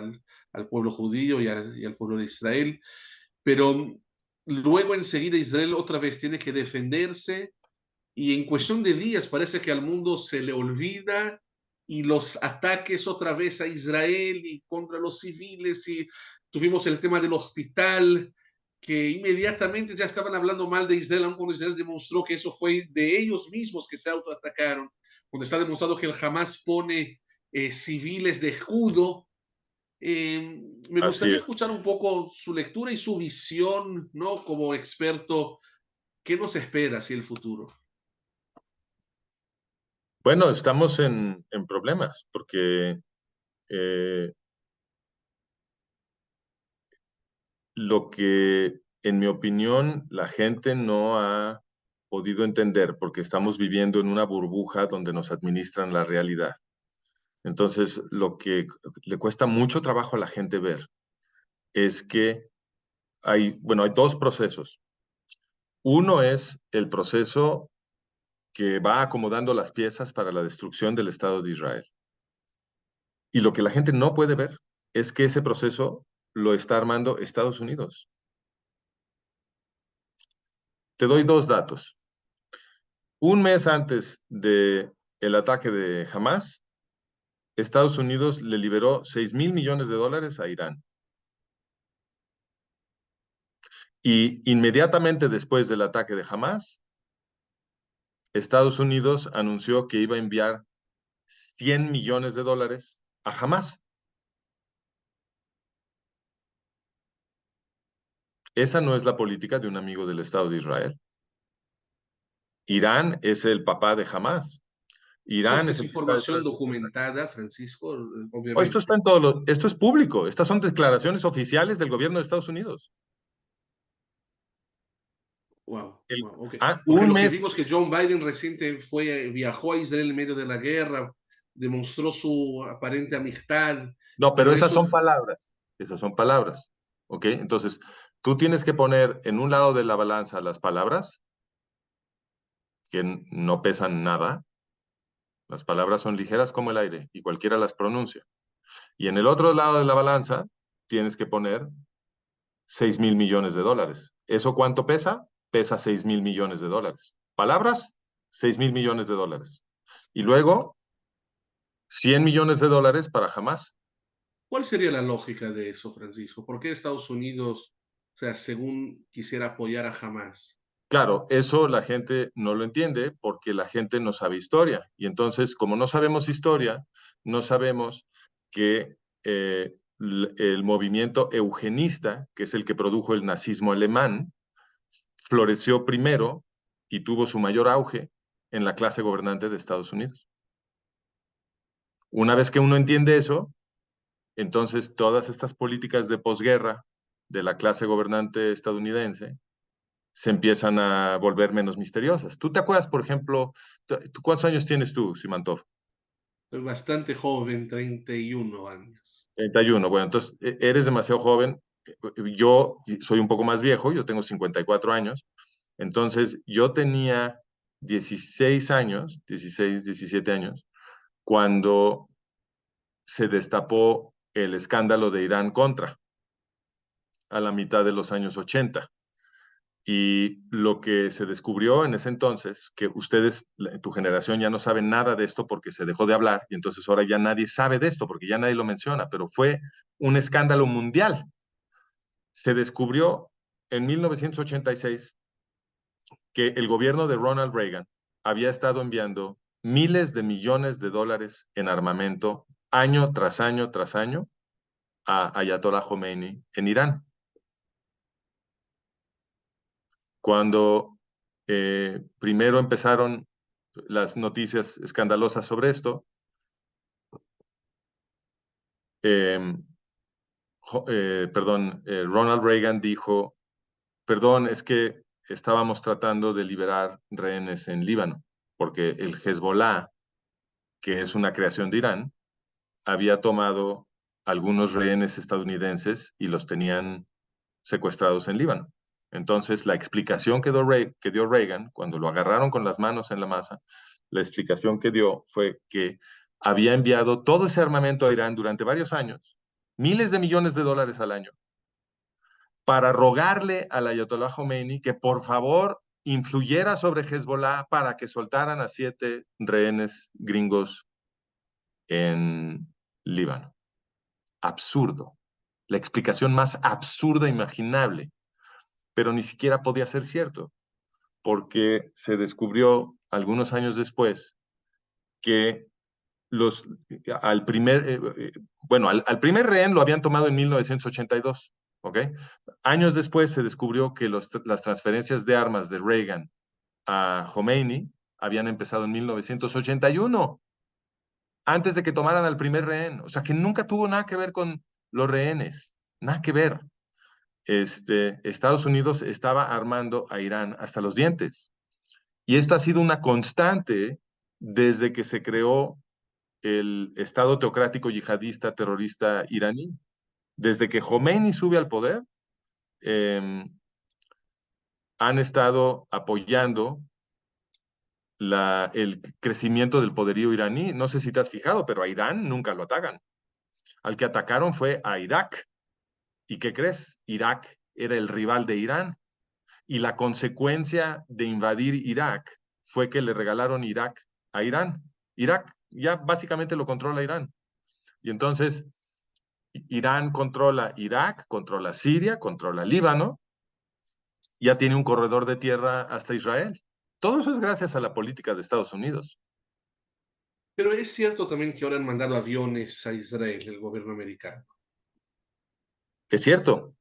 al pueblo judío y al pueblo de Israel, pero luego enseguida Israel otra vez tiene que defenderse y en cuestión de días parece que al mundo se le olvida y los ataques otra vez a Israel y contra los civiles y tuvimos el tema del hospital que inmediatamente ya estaban hablando mal de Israel, aun cuando Israel demostró que eso fue de ellos mismos que se autoatacaron, cuando está demostrado que el Hamas pone civiles de escudo. Me Así gustaría es. escuchar un poco su lectura y su visión, ¿no? Como experto, ¿qué nos espera hacia el futuro? Bueno, estamos en problemas porque eh, lo que, en mi opinión, la gente no ha podido entender porque estamos viviendo en una burbuja donde nos administran la realidad. Entonces, lo que le cuesta mucho trabajo a la gente ver es que bueno, hay dos procesos. Uno es el proceso que va acomodando las piezas para la destrucción del Estado de Israel. Y lo que la gente no puede ver es que ese proceso lo está armando Estados Unidos. Te doy dos datos. Un mes antes del ataque de Hamas, Estados Unidos le liberó $6,000 millones a Irán. Y inmediatamente después del ataque de Hamas, Estados Unidos anunció que iba a enviar $100 millones a Hamas. Esa no es la política de un amigo del Estado de Israel. Irán es el papá de Hamas. Eso Irán es es el que está información detrás de este ataque. documentada, Francisco, Esto obviamente. está en esto es público. Estas son declaraciones oficiales del gobierno de Estados Unidos. Wow, wow, ok. Porque Un lo que mes. vimos que John Biden reciente viajó a Israel en medio de la guerra, demostró su aparente amistad, No, pero pero esas eso, son palabras. Esas son palabras. ¿Ok? Entonces, tú tienes que poner en un lado de la balanza las palabras, que no pesan nada. Las palabras son ligeras como el aire y cualquiera las pronuncia. Y en el otro lado de la balanza tienes que poner $6,000 millones. ¿Eso cuánto pesa? Pesa $6,000 millones. Palabras, $6,000 millones. Y luego, $100 millones para Hamas. ¿cuál sería la lógica de eso, Francisco? ¿Por qué Estados Unidos, o sea, según quisiera apoyar a Hamas? Claro, eso la gente no lo entiende porque la gente no sabe historia. Y entonces, como no sabemos historia, no sabemos que el movimiento eugenista, que es el que produjo el nazismo alemán, floreció primero y tuvo su mayor auge en la clase gobernante de Estados Unidos. Una vez que uno entiende eso, entonces todas estas políticas de posguerra de la clase gobernante estadounidense se empiezan a volver menos misteriosas. ¿Tú te acuerdas, por ejemplo, cuántos años tienes tú, Simantov? Soy bastante joven, 31 años. 31. Bueno, entonces eres demasiado joven. Yo soy un poco más viejo, yo tengo 54 años. Entonces, yo tenía 16 años, 16, 17 años, cuando se destapó el escándalo de Irán Contra a la mitad de los años 80. Y lo que se descubrió en ese entonces, que ustedes, tu generación ya no saben nada de esto porque se dejó de hablar y entonces ahora ya nadie sabe de esto porque ya nadie lo menciona, pero fue un escándalo mundial. Se descubrió en 1986 que el gobierno de Ronald Reagan había estado enviando miles de millones de dólares en armamento año tras año tras año a Ayatollah Khomeini en Irán. Cuando primero empezaron las noticias escandalosas sobre esto, eh, Ronald Reagan dijo, perdón, es que estábamos tratando de liberar rehenes en Líbano, porque el Hezbollah, que es una creación de Irán, había tomado algunos rehenes estadounidenses y los tenían secuestrados en Líbano. Entonces, la explicación que dio Reagan, cuando lo agarraron con las manos en la masa, la explicación que dio fue que había enviado todo ese armamento a Irán durante varios años, miles de millones de dólares al año, para rogarle al Ayatollah Khomeini que por favor influyera sobre Hezbollah para que soltaran a 7 rehenes gringos en Líbano. Absurdo. La explicación más absurda imaginable, pero ni siquiera podía ser cierto, porque se descubrió algunos años después que los, al primer, bueno, al primer rehén lo habían tomado en 1982, ¿ok? Años después se descubrió que las transferencias de armas de Reagan a Khomeini habían empezado en 1981, antes de que tomaran al primer rehén. O sea, que nunca tuvo nada que ver con los rehenes, nada que ver. Estados Unidos estaba armando a Irán hasta los dientes. Y esto ha sido una constante desde que se creó el Estado teocrático yihadista terrorista iraní. Desde que Khomeini sube al poder, eh, han estado apoyando el crecimiento del poderío iraní. No sé si te has fijado, pero a Irán nunca lo atacan. Al que atacaron fue a Irak. ¿Y qué crees? Irak era el rival de Irán. Y la consecuencia de invadir Irak fue que le regalaron Irak a Irán. Irak ya básicamente lo controla Irán. Y entonces Irán controla Irak, controla Siria, controla Líbano, ya tiene un corredor de tierra hasta Israel. Todo eso es gracias a la política de Estados Unidos. Pero es cierto también que ahora han mandado aviones a Israel, el gobierno americano. Es cierto,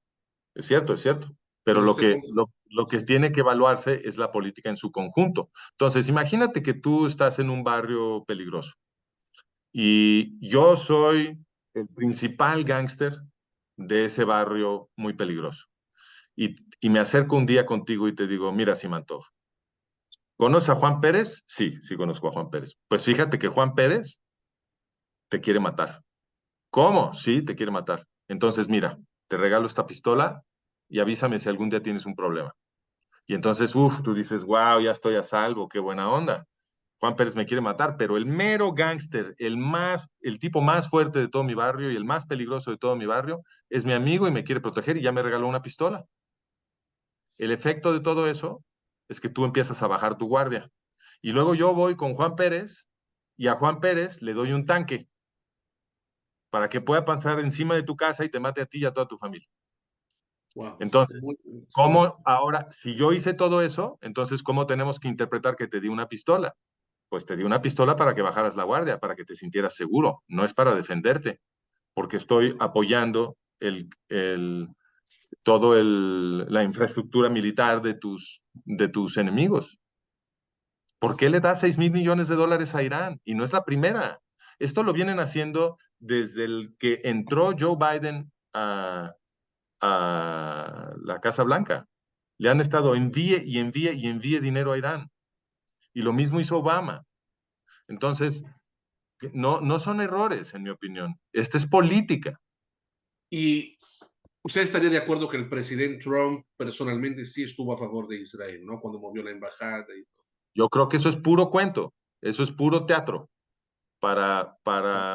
es cierto, es cierto. Pero Pero usted, lo que tiene que evaluarse es la política en su conjunto. Entonces, imagínate que tú estás en un barrio peligroso y yo soy el principal gángster de ese barrio muy peligroso. Y me acerco un día contigo y te digo, mira, Simantov, ¿conoces a Juan Pérez? Sí, sí conozco a Juan Pérez. Pues fíjate que Juan Pérez te quiere matar. ¿Cómo? Sí, te quiere matar. Entonces, mira, te regalo esta pistola y avísame si algún día tienes un problema. Y entonces, tú dices, wow, ya estoy a salvo, qué buena onda. Juan Pérez me quiere matar, pero el mero gángster, el tipo más fuerte de todo mi barrio y el más peligroso de todo mi barrio, es mi amigo y me quiere proteger y ya me regaló una pistola. El efecto de todo eso es que tú empiezas a bajar tu guardia. Y luego yo voy con Juan Pérez y a Juan Pérez le doy un tanque para que pueda pasar encima de tu casa y te mate a ti y a toda tu familia. wow, Entonces, ¿cómo ahora, si yo hice todo eso, entonces cómo tenemos que interpretar que te di una pistola? Pues te di una pistola para que bajaras la guardia, para que te sintieras seguro, no es para defenderte, porque estoy apoyando la infraestructura militar de tus enemigos. ¿Por qué le da 6.000 millones de dólares a Irán? Y no es la primera. Esto lo vienen haciendo desde el que entró Joe Biden a la Casa Blanca. Le han estado envíe y envíe y envíe dinero a Irán. Y lo mismo hizo Obama. Entonces, no son errores, en mi opinión. Esta es política. y usted estaría de acuerdo que el presidente Trump personalmente sí estuvo a favor de Israel, ¿no? Cuando movió la embajada y todo. Yo creo que eso es puro cuento, eso es puro teatro para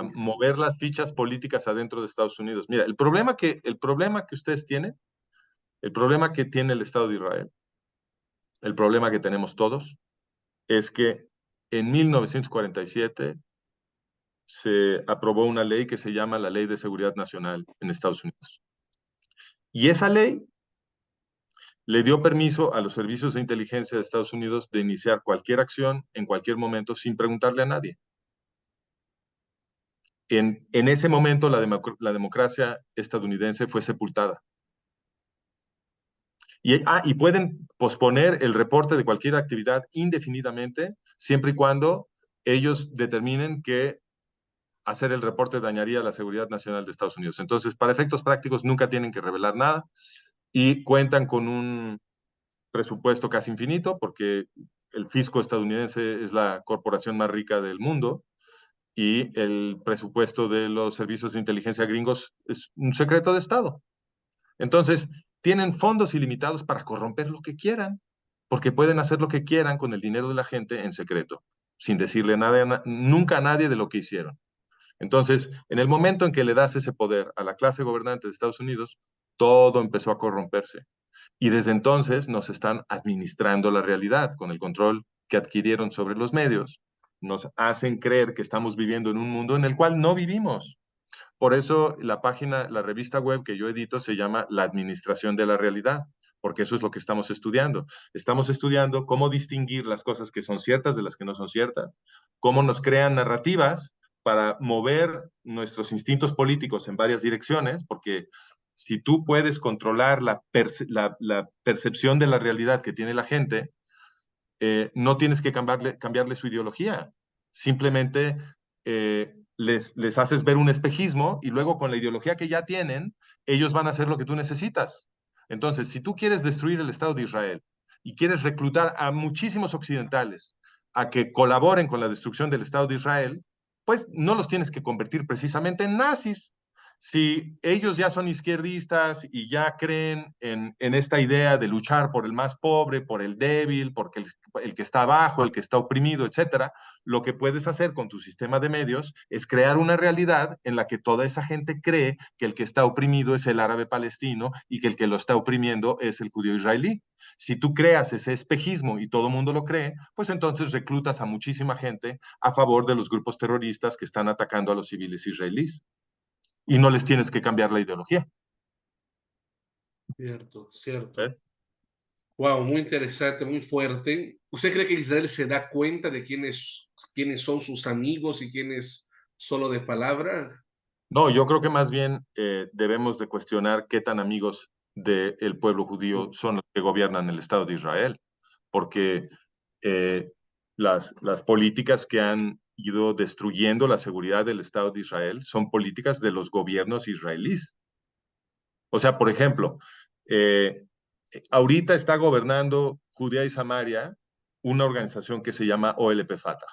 Ok. mover las fichas políticas adentro de Estados Unidos. Mira, el problema que ustedes tienen, el problema que tiene el Estado de Israel, el problema que tenemos todos, es que en 1947 se aprobó una ley que se llama la Ley de Seguridad Nacional en Estados Unidos. Y esa ley le dio permiso a los servicios de inteligencia de Estados Unidos de iniciar cualquier acción en cualquier momento sin preguntarle a nadie. En ese momento la democracia estadounidense fue sepultada. Y pueden posponer el reporte de cualquier actividad indefinidamente, siempre y cuando ellos determinen que hacer el reporte dañaría la seguridad nacional de Estados Unidos. Entonces, para efectos prácticos, nunca tienen que revelar nada y cuentan con un presupuesto casi infinito, porque el fisco estadounidense es la corporación más rica del mundo y el presupuesto de los servicios de inteligencia gringos es un secreto de Estado. Entonces, tienen fondos ilimitados para corromper lo que quieran, porque pueden hacer lo que quieran con el dinero de la gente en secreto, sin decirle nada, nunca a nadie de lo que hicieron. Entonces, en el momento en que le das ese poder a la clase gobernante de Estados Unidos, todo empezó a corromperse. Y desde entonces nos están administrando la realidad con el control que adquirieron sobre los medios. Nos hacen creer que estamos viviendo en un mundo en el cual no vivimos. Por eso la revista web que yo edito se llama La Administración de la Realidad, porque eso es lo que estamos estudiando. Estamos estudiando cómo distinguir las cosas que son ciertas de las que no son ciertas, cómo nos crean narrativas para mover nuestros instintos políticos en varias direcciones, porque si tú puedes controlar la percepción de la realidad que tiene la gente, no tienes que cambiarle su ideología. Simplemente les haces ver un espejismo y luego con la ideología que ya tienen, ellos van a hacer lo que tú necesitas. Entonces, si tú quieres destruir el Estado de Israel y quieres reclutar a muchísimos occidentales a que colaboren con la destrucción del Estado de Israel, pues no los tienes que convertir precisamente en nazis. Si ellos ya son izquierdistas y ya creen en esta idea de luchar por el más pobre, por el débil, porque el que está abajo, el que está oprimido, etcétera, lo que puedes hacer con tu sistema de medios es crear una realidad en la que toda esa gente cree que el que está oprimido es el árabe palestino y que el que lo está oprimiendo es el judío israelí. Si tú creas ese espejismo y todo el mundo lo cree, pues entonces reclutas a muchísima gente a favor de los grupos terroristas que están atacando a los civiles israelíes y no les tienes que cambiar la ideología. Cierto, cierto. ¿Eh? Wow, muy interesante, muy fuerte. ¿Usted cree que Israel se da cuenta de quiénes son sus amigos y quiénes solo de palabra? No, yo creo que más bien debemos de cuestionar qué tan amigos del pueblo judío son los que gobiernan el Estado de Israel, porque eh, las políticas que han ido destruyendo la seguridad del Estado de Israel son políticas de los gobiernos israelíes. O sea, por ejemplo, eh, ahorita está gobernando Judea y Samaria una organización que se llama OLP Fatah.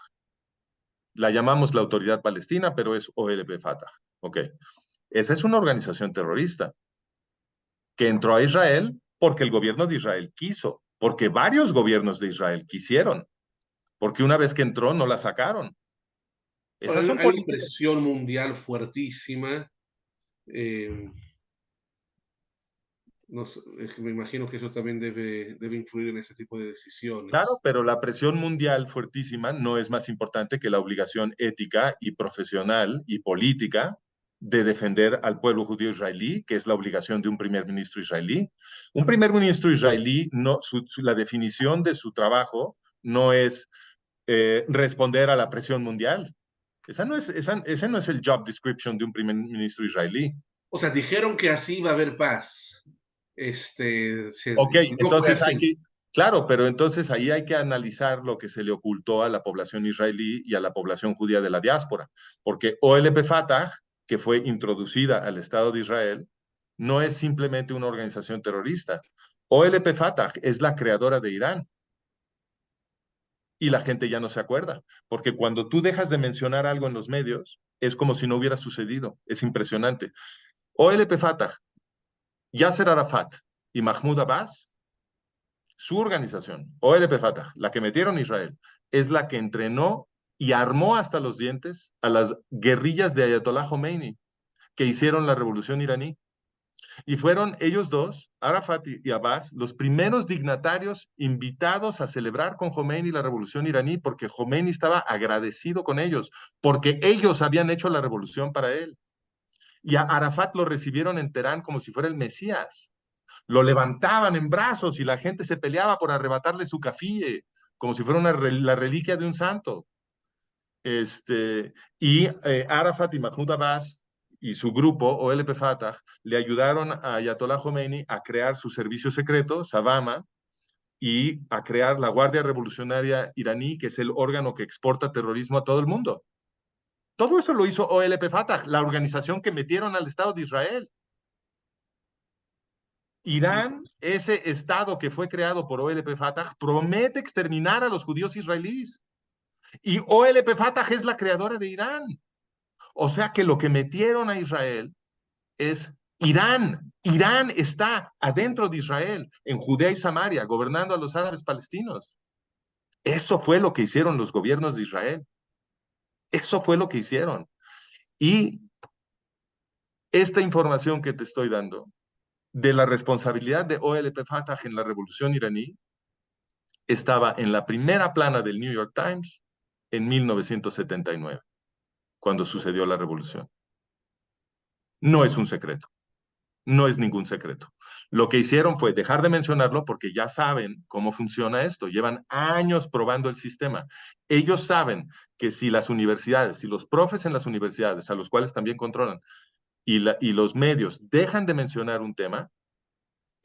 La llamamos la Autoridad Palestina, pero es OLP Fatah. Ok. Esa es una organización terrorista que entró a Israel porque el gobierno de Israel quiso, porque varios gobiernos de Israel quisieron, porque una vez que entró no la sacaron. Ahora, Esas son hay una políticas. presión mundial fuertísima. eh, no sé, me imagino que eso también debe influir en ese tipo de Claro, decisiones. pero la presión mundial fuertísima no es más importante que la obligación ética y profesional y política de defender al pueblo judío israelí, que es la obligación de un primer ministro israelí. Un primer ministro israelí, no, la definición de su trabajo no es responder a la presión mundial. Ese no es el job description de un primer ministro israelí. O sea, dijeron que así va a haber paz. Ok, Y no fue entonces hay así. que, claro, pero entonces ahí hay que analizar lo que se le ocultó a la población israelí y a la población judía de la diáspora, porque OLP Fatah, que fue introducida al Estado de Israel, no es simplemente una organización terrorista. OLP Fatah es la creadora de Irán y la gente ya no se acuerda, porque cuando tú dejas de mencionar algo en los medios, es como si no hubiera sucedido. Es impresionante. OLP Fatah, Yasser Arafat y Mahmoud Abbas, su organización, OLP Fatah, la que metieron a Israel, es la que entrenó y armó hasta los dientes a las guerrillas de Ayatollah Khomeini que hicieron la revolución iraní. Y fueron ellos dos, Arafat y Abbas, los primeros dignatarios invitados a celebrar con Khomeini la revolución iraní, porque Khomeini estaba agradecido con ellos, porque ellos habían hecho la revolución para él. Y a Arafat lo recibieron en Teherán como si fuera el Mesías. Lo levantaban en brazos y la gente se peleaba por arrebatarle su cafille, como si fuera la reliquia de un santo. Arafat y Mahmoud Abbas y su grupo, OLP Fatah, le ayudaron a Ayatollah Khomeini a crear su servicio secreto, Savama, y a crear la Guardia Revolucionaria iraní, que es el órgano que exporta terrorismo a todo el mundo. Todo eso lo hizo OLP Fatah, la organización que metieron al Estado de Israel. Irán, ese Estado que fue creado por OLP Fatah, promete exterminar a los judíos israelíes. Y OLP Fatah es la creadora de Irán. O sea que lo que metieron a Israel es Irán. Irán está adentro de Israel, en Judea y Samaria, gobernando a los árabes palestinos. Eso fue lo que hicieron los gobiernos de Israel. Eso fue lo que hicieron. Y esta información que te estoy dando de la responsabilidad de OLP Fatah en la revolución iraní estaba en la primera plana del New York Times en 1979, cuando sucedió la revolución. No es un secreto. No es ningún secreto. Lo que hicieron fue dejar de mencionarlo porque ya saben cómo funciona esto. Llevan años probando el sistema. Ellos saben que si las universidades, si los profes en las universidades, a los cuales también controlan, y los medios dejan de mencionar un tema,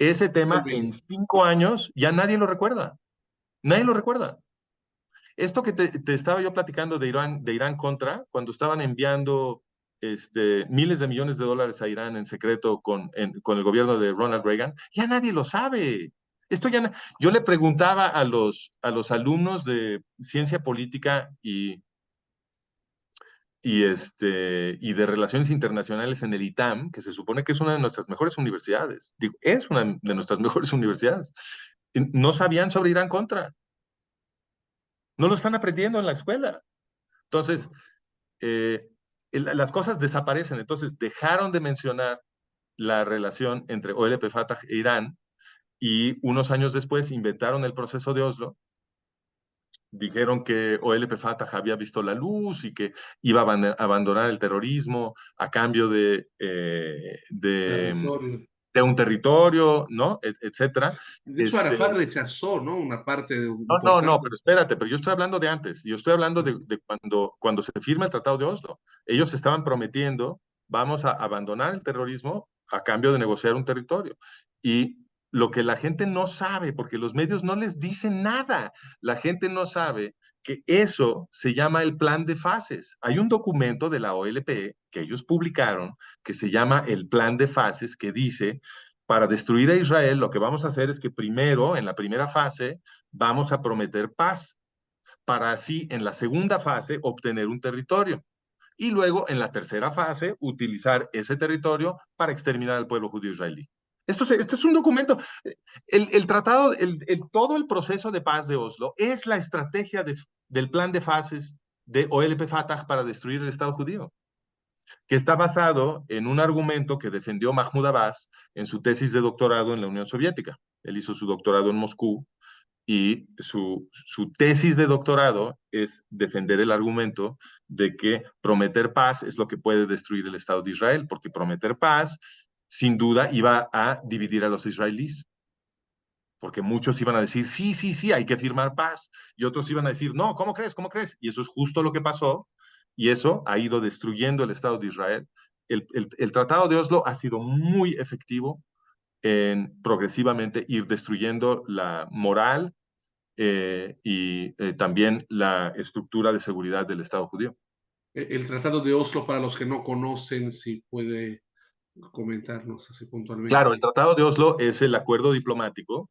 ese tema en 5 años ya nadie lo recuerda. Nadie lo recuerda. Esto que te estaba yo platicando de Irán contra, cuando estaban enviando miles de millones de dólares a Irán en secreto con el gobierno de Ronald Reagan, ya nadie lo sabe. Esto ya yo le preguntaba a los alumnos de ciencia política y de Relaciones Internacionales en el ITAM, que se supone que es una de nuestras mejores universidades. Digo, es una de nuestras mejores universidades. No sabían sobre Irán Contra. No lo están aprendiendo en la escuela. Entonces, las cosas desaparecen. Entonces, dejaron de mencionar la relación entre OLP Fatah e Irán y unos años después inventaron el proceso de Oslo. Dijeron que OLP Fatah había visto la luz y que iba a abandonar el terrorismo a cambio Territorio. de un territorio, ¿no? Etcétera. De hecho, Este, Arafat rechazó, ¿no? Una parte no, importante. pero espérate, pero yo estoy hablando de antes, yo estoy hablando de cuando se firma el Tratado de Oslo. Ellos estaban prometiendo, vamos a abandonar el terrorismo a cambio de negociar un territorio. Y lo que la gente no sabe, porque los medios no les dicen nada, la gente no sabe que eso se llama el plan de fases. Hay un documento de la OLP que ellos publicaron que se llama el plan de fases que dice, para destruir a Israel, lo que vamos a hacer es que primero, en la primera fase, vamos a prometer paz, para así en la segunda fase obtener un territorio. Y luego en la tercera fase utilizar ese territorio para exterminar al pueblo judío israelí. Este es un documento, el tratado, todo el proceso de paz de Oslo es la estrategia del plan de fases de OLP Fatah para destruir el Estado judío, que está basado en un argumento que defendió Mahmoud Abbas en su tesis de doctorado en la Unión Soviética. Él hizo su doctorado en Moscú y su tesis de doctorado es defender el argumento de que prometer paz es lo que puede destruir el Estado de Israel, porque prometer paz, sin duda, iba a dividir a los israelíes, porque muchos iban a decir, sí, sí, sí, hay que firmar paz, y otros iban a decir, no, ¿cómo crees? ¿Cómo crees? Y eso es justo lo que pasó, y eso ha ido destruyendo el Estado de Israel. El Tratado de Oslo ha sido muy efectivo en progresivamente ir destruyendo la moral y también la estructura de seguridad del Estado judío. El Tratado de Oslo, para los que no conocen, si puede comentarnos así Claro, el puntualmente. Tratado de Oslo es el acuerdo diplomático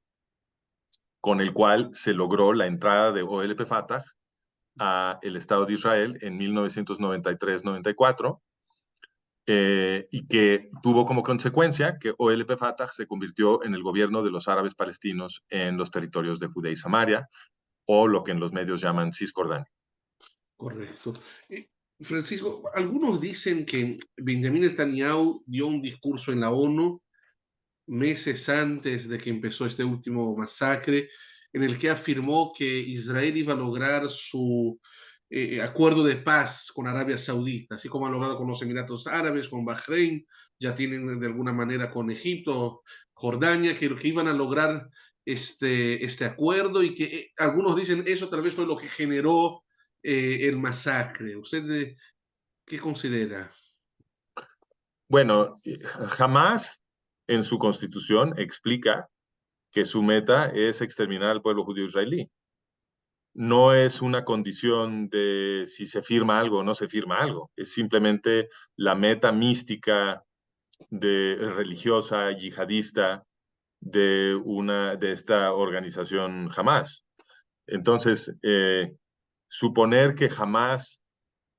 con el cual se logró la entrada de OLP Fatah a el Estado de Israel en 1993-94 y que tuvo como consecuencia que OLP Fatah se convirtió en el gobierno de los árabes palestinos en los territorios de Judea y Samaria, o lo que en los medios llaman Cisjordania. Correcto. Francisco, algunos dicen que Benjamin Netanyahu dio un discurso en la ONU meses antes de que empezó este último masacre, en el que afirmó que Israel iba a lograr su acuerdo de paz con Arabia Saudita, así como han logrado con los Emiratos Árabes, con Bahrein, ya tienen de alguna manera con Egipto, Jordania, que iban a lograr este acuerdo y que algunos dicen eso tal vez fue lo que generó el masacre. ¿Usted qué considera? Bueno, jamás en su constitución explica que su meta es exterminar al pueblo judío israelí. No es una condición de si se firma algo o no se firma algo. Es simplemente la meta mística religiosa, yihadista de esta organización Hamas. Entonces, suponer que jamás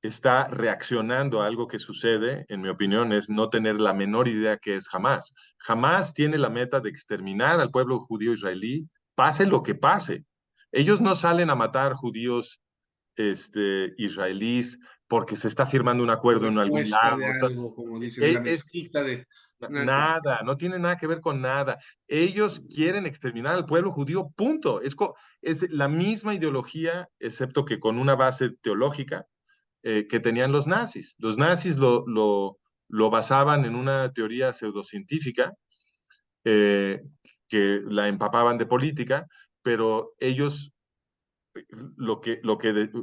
está reaccionando a algo que sucede, en mi opinión, es no tener la menor idea que es Hamas. Hamas tiene la meta de exterminar al pueblo judío israelí, pase lo que pase. Ellos no salen a matar judíos israelíes porque se está firmando un Por acuerdo en algún respuesta de lado. algo, como dicen, de la Es mezquita de... nada, no tiene nada que ver con nada. Ellos quieren exterminar al pueblo judío, punto. Es la misma ideología, excepto que con una base teológica que tenían los nazis. Los nazis lo basaban en una teoría pseudocientífica eh, que la empapaban de política, pero ellos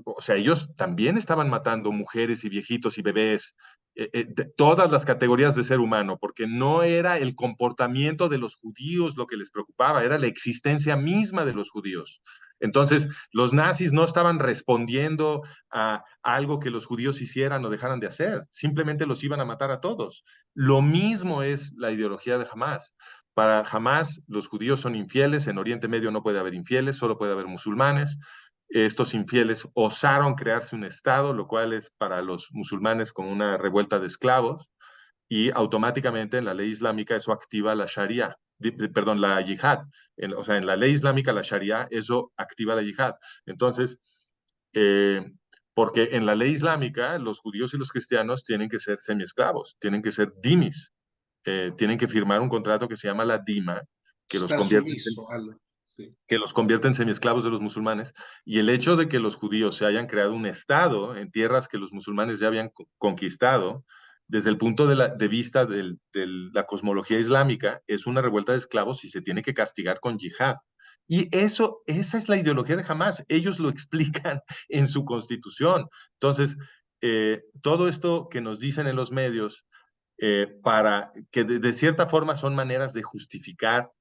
o sea, ellos también estaban matando mujeres y viejitos y bebés, de todas las categorías de ser humano, porque no era el comportamiento de los judíos lo que les preocupaba, era la existencia misma de los judíos. Entonces, los nazis no estaban respondiendo a algo que los judíos hicieran o dejaran de hacer, simplemente los iban a matar a todos. Lo mismo es la ideología de Hamas. Para Hamas, los judíos son infieles, en Oriente Medio no puede haber infieles, solo puede haber musulmanes. estos infieles osaron crearse un Estado, lo cual es para los musulmanes como una revuelta de esclavos, y automáticamente en la ley islámica eso activa la Sharia, perdón, la yihad. O sea, en la ley islámica, la Sharia, eso activa la yihad. Entonces, eh, porque en la ley islámica los judíos y los cristianos tienen que ser semiesclavos, tienen que ser dimis, tienen que firmar un contrato que se llama la dima, que los Estar convierte sumiso, algo. Sí. en semiesclavos de los musulmanes, y el hecho de que los judíos se hayan creado un estado en tierras que los musulmanes ya habían conquistado, desde el punto de vista de la cosmología islámica, es una revuelta de esclavos y se tiene que castigar con yihad. Y esa es la ideología de Hamas. Ellos lo explican en su constitución. Entonces, todo esto que nos dicen en los medios, para que de cierta forma son maneras de justificar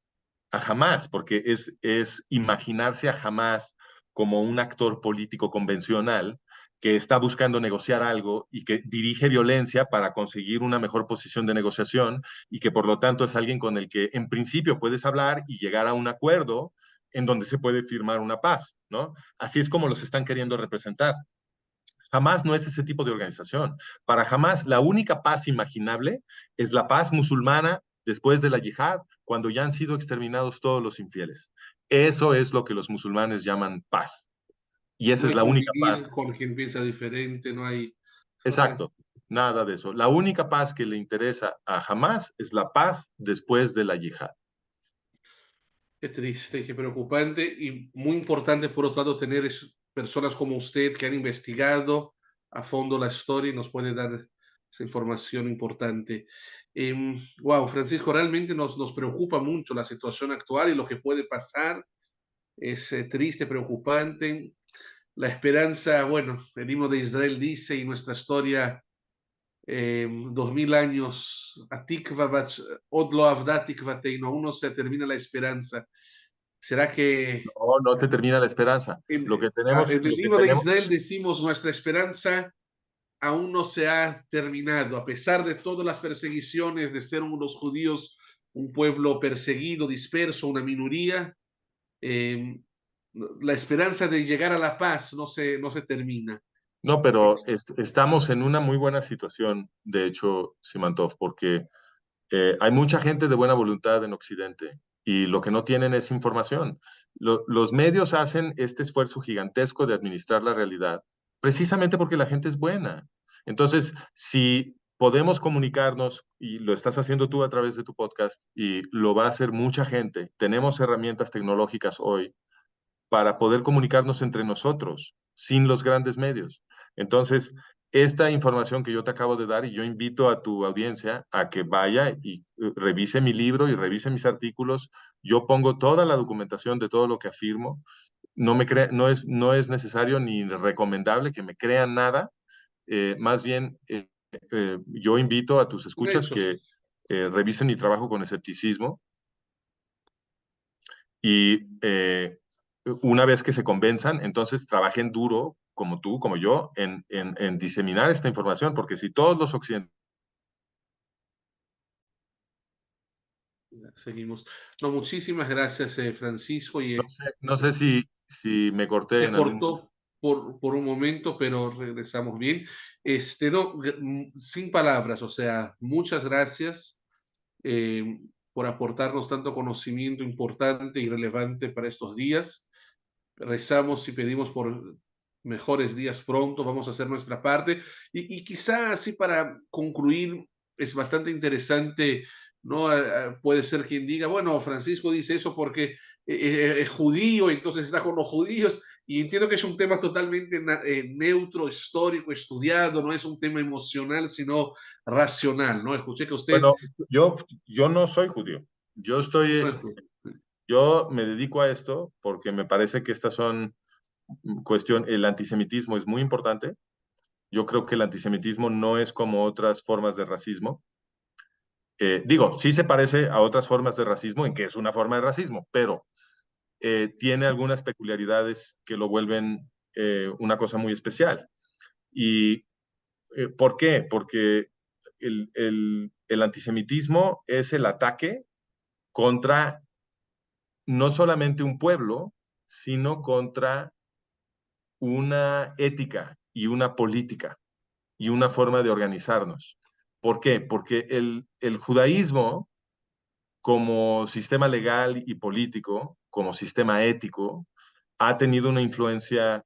a Hamas, porque es imaginarse a Hamas como un actor político convencional que está buscando negociar algo y que dirige violencia para conseguir una mejor posición de negociación y que por lo tanto es alguien con el que en principio puedes hablar y llegar a un acuerdo en donde se puede firmar una paz, ¿no? Así es como los están queriendo representar. Jamás no es ese tipo de organización. Para jamás la única paz imaginable es la paz musulmana después de la yihad, cuando ya han sido exterminados todos los infieles. Eso es lo que los musulmanes llaman paz. Y esa No es hay la única convivir paz. con quien piensa diferente, no hay... Ok. Exacto. Nada de eso. La única paz que le interesa a Hamas es la paz después de la yihad. Qué triste, qué preocupante y muy importante por otro lado tener personas como usted que han investigado a fondo la historia y nos puede dar esa información importante. Wow, Francisco, realmente nos preocupa mucho la situación actual y lo que puede pasar. Es triste, preocupante. La esperanza, bueno, el himno de Israel dice y nuestra historia 2000 años, Od lo avda tikvateinu, aún no se termina la esperanza. ¿Será que No, no se termina la esperanza. en el Lo que libro de tenemos, Israel decimos nuestra esperanza aún no se ha terminado, a pesar de todas las perseguiciones de ser unos judíos, un pueblo perseguido, disperso, una minoría, eh, la esperanza de llegar a la paz no se termina. no, pero estamos en una muy buena situación, de hecho, Simantov, porque hay mucha gente de buena voluntad en Occidente y lo que no tienen es información. Los medios hacen este esfuerzo gigantesco de administrar la realidad precisamente porque la gente es buena. Entonces, si podemos comunicarnos, y lo estás haciendo tú a través de tu podcast, y lo va a hacer mucha gente, tenemos herramientas tecnológicas hoy para poder comunicarnos entre nosotros sin los grandes medios. Entonces, esta información que yo te acabo de dar, y yo invito a tu audiencia a que vaya y revise mi libro y revise mis artículos, yo pongo toda la documentación de todo lo que afirmo. No es necesario ni recomendable que me crean nada. Más bien, yo invito a tus De escuchas hecho, que revisen mi trabajo con escepticismo y una vez que se convenzan, entonces trabajen duro, como tú, como yo, en diseminar esta información, porque si todos los occidentales... seguimos. No, muchísimas gracias, Francisco. Y No sé si me corté se en algún momento. cortó por un momento, pero regresamos bien. No, sin palabras, o sea, muchas gracias por aportarnos tanto conocimiento importante y relevante para estos días. Rezamos y pedimos por mejores días pronto, vamos a hacer nuestra parte. Y quizá así para concluir, es bastante interesante, ¿no? Puede ser quien diga, bueno, Francisco dice eso porque es judío, entonces está con los judíos, y entiendo que es un tema totalmente neutro, histórico, estudiado, no es un tema emocional, sino racional, ¿no? Escuché que usted... Bueno, yo no soy judío. Yo estoy, yo me dedico a esto porque me parece que estas son el antisemitismo es muy importante. Yo creo que el antisemitismo no es como otras formas de racismo. Digo, sí se parece a otras formas de racismo en que es una forma de racismo, pero tiene algunas peculiaridades que lo vuelven una cosa muy especial. ¿Y por qué? Porque el antisemitismo es el ataque contra no solamente un pueblo, sino contra una ética y una política y una forma de organizarnos. ¿Por qué? Porque el judaísmo, como sistema legal y político, como sistema ético, ha tenido una influencia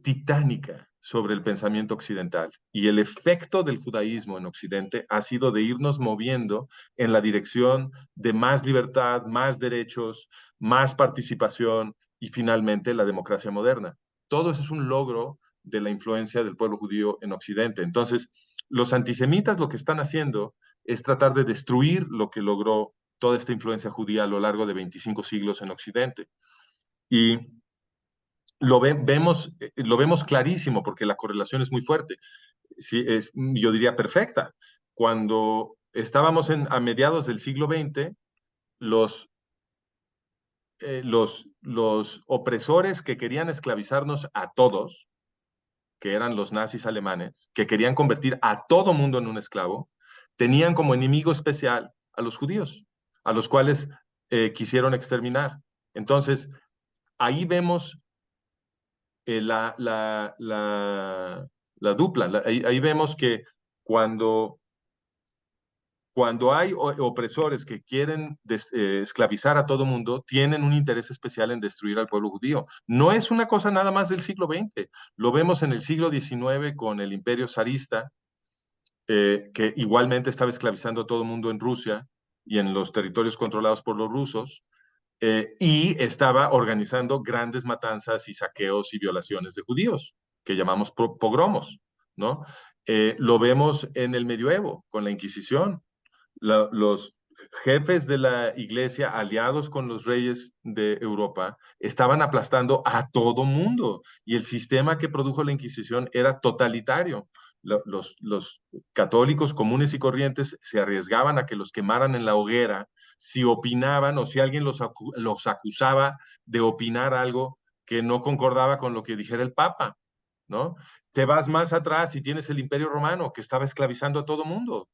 titánica sobre el pensamiento occidental. Y el efecto del judaísmo en Occidente ha sido de irnos moviendo en la dirección de más libertad, más derechos, más participación y finalmente la democracia moderna. Todo eso es un logro de la influencia del pueblo judío en Occidente. Entonces, los antisemitas lo que están haciendo es tratar de destruir lo que logró toda esta influencia judía a lo largo de 25 siglos en Occidente. Y lo vemos clarísimo porque la correlación es muy fuerte. Sí, yo diría perfecta. Cuando estábamos a mediados del siglo XX, los, los opresores que querían esclavizarnos a todos, que eran los nazis alemanes, que querían convertir a todo mundo en un esclavo, tenían como enemigo especial a los judíos, a los cuales quisieron exterminar. Entonces, ahí vemos la dupla. Ahí vemos que cuando, cuando hay opresores que quieren esclavizar a todo mundo, tienen un interés especial en destruir al pueblo judío. No es una cosa nada más del siglo XX. Lo vemos en el siglo XIX con el imperio zarista, que igualmente estaba esclavizando a todo mundo en Rusia y en los territorios controlados por los rusos. Y estaba organizando grandes matanzas y saqueos y violaciones de judíos, que llamamos pogromos, ¿no? Lo vemos en el medioevo, con la Inquisición. Los jefes de la iglesia, aliados con los reyes de Europa, estaban aplastando a todo mundo y el sistema que produjo la Inquisición era totalitario. Los católicos comunes y corrientes se arriesgaban a que los quemaran en la hoguera si opinaban o si alguien los acusaba de opinar algo que no concordaba con lo que dijera el Papa, ¿no? Te vas más atrás y tienes el Imperio Romano que estaba esclavizando a todo mundo.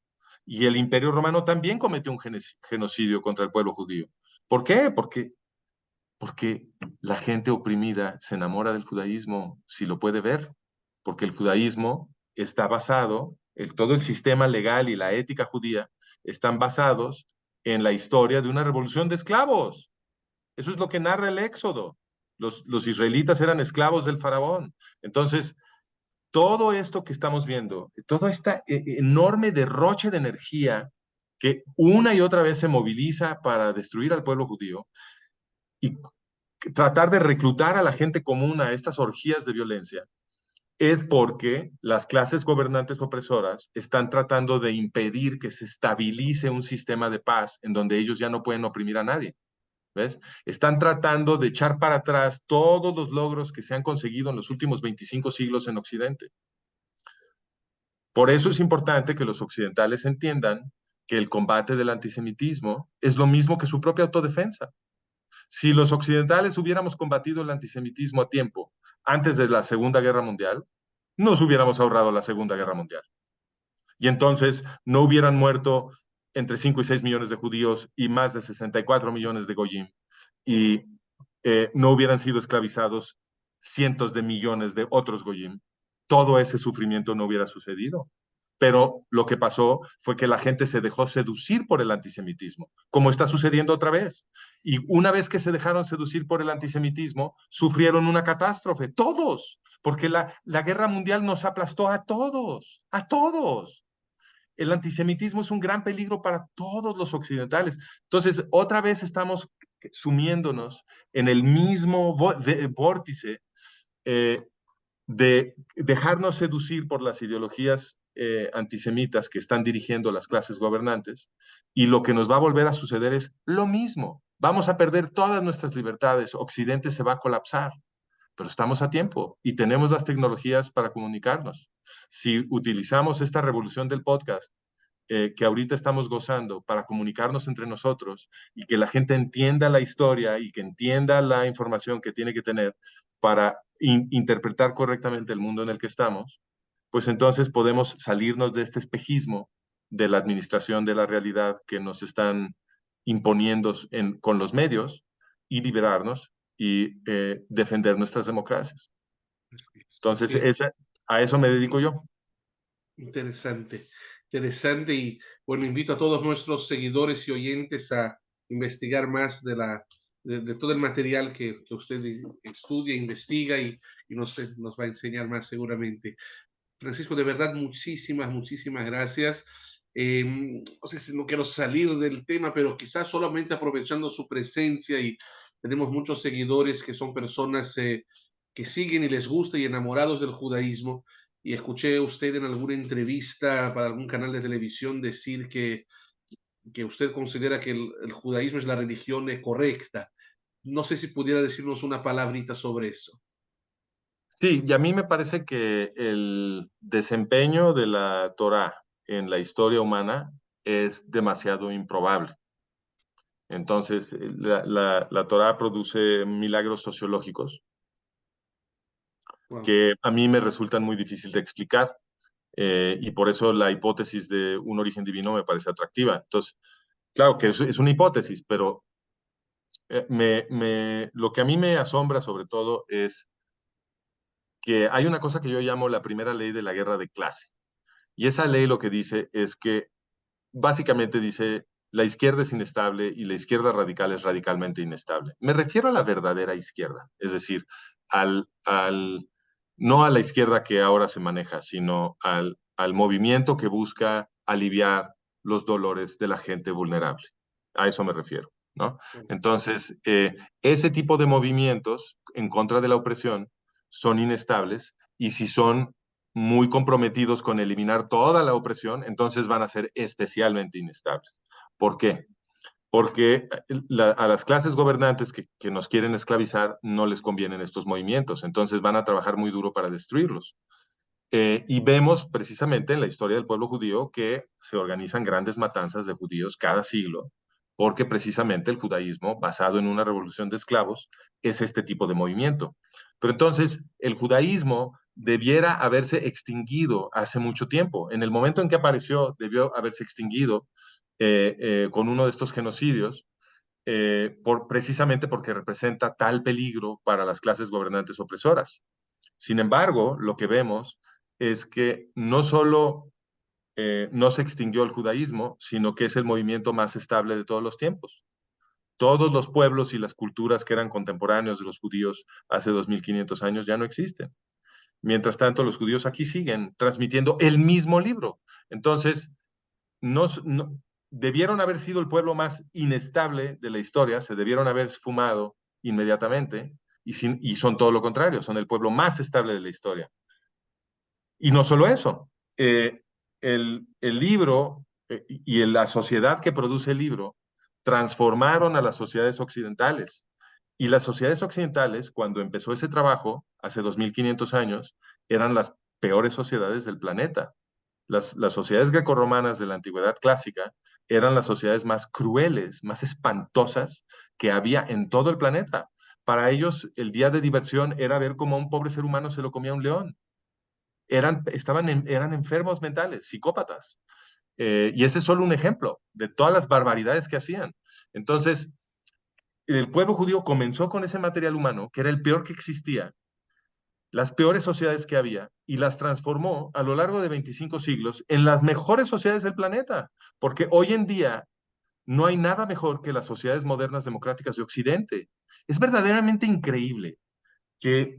Y el Imperio Romano también cometió un genocidio contra el pueblo judío. ¿Por qué? Porque la gente oprimida se enamora del judaísmo si lo puede ver, porque el judaísmo está basado, todo el sistema legal y la ética judía están basados en la historia de una revolución de esclavos. Eso es lo que narra el Éxodo. Los israelitas eran esclavos del faraón. Entonces, todo esto que estamos viendo, todo este enorme derroche de energía que una y otra vez se moviliza para destruir al pueblo judío y tratar de reclutar a la gente común a estas orgías de violencia, es porque las clases gobernantes opresoras están tratando de impedir que se estabilice un sistema de paz en donde ellos ya no pueden oprimir a nadie. ¿Ves? Están tratando de echar para atrás todos los logros que se han conseguido en los últimos 25 siglos en Occidente. Por eso es importante que los occidentales entiendan que el combate del antisemitismo es lo mismo que su propia autodefensa. Si los occidentales hubiéramos combatido el antisemitismo a tiempo, antes de la Segunda Guerra Mundial, nos hubiéramos ahorrado la Segunda Guerra Mundial. Y entonces no hubieran muerto entre 5 y 6 millones de judíos y más de 64 millones de goyim. Y no hubieran sido esclavizados cientos de millones de otros goyim. Todo ese sufrimiento no hubiera sucedido. Pero lo que pasó fue que la gente se dejó seducir por el antisemitismo, como está sucediendo otra vez. Y una vez que se dejaron seducir por el antisemitismo, sufrieron una catástrofe, todos, porque la guerra mundial nos aplastó a todos, a todos. El antisemitismo es un gran peligro para todos los occidentales. Entonces, otra vez estamos sumiéndonos en el mismo vórtice eh, de dejarnos seducir por las ideologías antisemitas que están dirigiendo las clases gobernantes, y lo que nos va a volver a suceder es lo mismo. Vamos a perder todas nuestras libertades, Occidente se va a colapsar, pero estamos a tiempo y tenemos las tecnologías para comunicarnos. Si utilizamos esta revolución del podcast que ahorita estamos gozando para comunicarnos entre nosotros y que la gente entienda la historia y que entienda la información que tiene que tener para interpretar correctamente el mundo en el que estamos, pues entonces podemos salirnos de este espejismo de la administración de la realidad que nos están imponiendo con los medios y liberarnos y defender nuestras democracias. Entonces, Así es. a eso me dedico yo. Interesante, interesante. Y bueno, invito a todos nuestros seguidores y oyentes a investigar más de todo el material que usted estudia, investiga y nos va a enseñar más seguramente. Francisco, de verdad, muchísimas, muchísimas gracias. No sé si no quiero salir del tema, pero quizás solamente aprovechando su presencia y tenemos muchos seguidores que son personas que siguen y les gusta y enamorados del judaísmo. Y escuché usted en alguna entrevista para algún canal de televisión decir que usted considera que el judaísmo es la religión correcta. No sé si pudiera decirnos una palabrita sobre eso. Sí, y a mí me parece que el desempeño de la Torá en la historia humana es demasiado improbable. Entonces, la Torá produce milagros sociológicos Wow. que a mí me resultan muy difícil de explicar, y por eso la hipótesis de un origen divino me parece atractiva. Entonces, claro que es una hipótesis, pero lo que a mí me asombra sobre todo es que hay una cosa que yo llamo la primera ley de la guerra de clase. Y esa ley lo que dice es que básicamente dice la izquierda es inestable y la izquierda radical es radicalmente inestable. Me refiero a la verdadera izquierda, es decir, no a la izquierda que ahora se maneja, sino al movimiento que busca aliviar los dolores de la gente vulnerable. A eso me refiero, ¿no? Entonces, ese tipo de movimientos en contra de la opresión son inestables y si son muy comprometidos con eliminar toda la opresión, entonces van a ser especialmente inestables. ¿Por qué? Porque a las clases gobernantes que nos quieren esclavizar no les convienen estos movimientos, entonces van a trabajar muy duro para destruirlos. Y vemos precisamente en la historia del pueblo judío que se organizan grandes matanzas de judíos cada siglo, porque precisamente el judaísmo, basado en una revolución de esclavos, es este tipo de movimiento. Pero entonces, el judaísmo debiera haberse extinguido hace mucho tiempo. En el momento en que apareció, debió haberse extinguido con uno de estos genocidios, precisamente porque representa tal peligro para las clases gobernantes opresoras. Sin embargo, lo que vemos es que no solo no se extinguió el judaísmo, sino que es el movimiento más estable de todos los tiempos. Todos los pueblos y las culturas que eran contemporáneos de los judíos hace 2500 años ya no existen. Mientras tanto, los judíos aquí siguen transmitiendo el mismo libro. Entonces, debieron haber sido el pueblo más inestable de la historia, se debieron haber esfumado inmediatamente, y son todo lo contrario, son el pueblo más estable de la historia. Y no solo eso, el libro y la sociedad que produce el libro transformaron a las sociedades occidentales. Y las sociedades occidentales, cuando empezó ese trabajo, hace 2500 años, eran las peores sociedades del planeta. Las sociedades grecorromanas de la antigüedad clásica eran las sociedades más crueles, más espantosas que había en todo el planeta. Para ellos, el día de diversión era ver cómo a un pobre ser humano se lo comía un león. Eran enfermos mentales, psicópatas. Y ese es solo un ejemplo de todas las barbaridades que hacían. Entonces, el pueblo judío comenzó con ese material humano, que era el peor que existía, las peores sociedades que había, y las transformó a lo largo de 25 siglos en las mejores sociedades del planeta, porque hoy en día no hay nada mejor que las sociedades modernas democráticas de Occidente. Es verdaderamente increíble que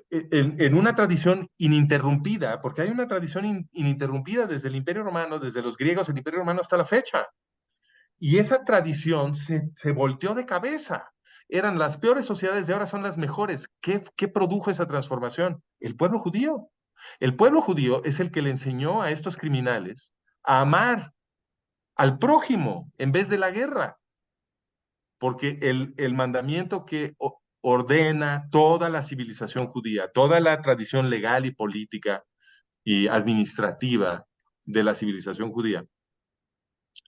en una tradición ininterrumpida, porque hay una tradición ininterrumpida desde el Imperio Romano, desde los griegos, el Imperio Romano hasta la fecha. Y esa tradición se volteó de cabeza. Eran las peores sociedades y ahora son las mejores. ¿Qué produjo esa transformación? El pueblo judío. El pueblo judío es el que le enseñó a estos criminales a amar al prójimo en vez de la guerra, porque el mandamiento que ordena toda la civilización judía, toda la tradición legal y política y administrativa de la civilización judía,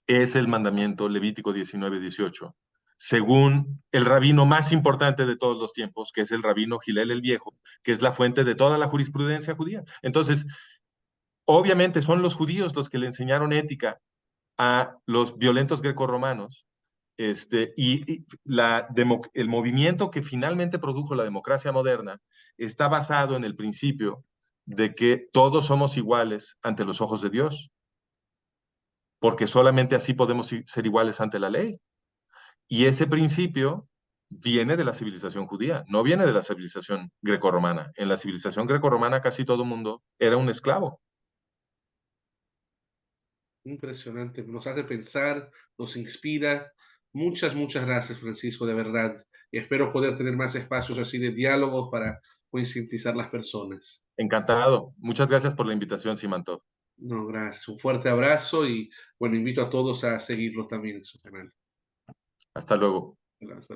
es el mandamiento Levítico 19:18, según el rabino más importante de todos los tiempos, que es el rabino Gilel el Viejo, que es la fuente de toda la jurisprudencia judía. Entonces, obviamente son los judíos los que le enseñaron ética a los violentos grecorromanos, El movimiento que finalmente produjo la democracia moderna está basado en el principio de que todos somos iguales ante los ojos de Dios, porque solamente así podemos ser iguales ante la ley. Y ese principio viene de la civilización judía, no viene de la civilización grecorromana. En la civilización grecorromana casi todo el mundo era un esclavo. Impresionante, nos hace pensar, nos inspira. Muchas, muchas gracias, Francisco, de verdad. Y espero poder tener más espacios así de diálogos para concientizar las personas. Encantado. Muchas gracias por la invitación, Simantov. No, gracias. Un fuerte abrazo y bueno, invito a todos a seguirlos también en su canal. Hasta luego. Hasta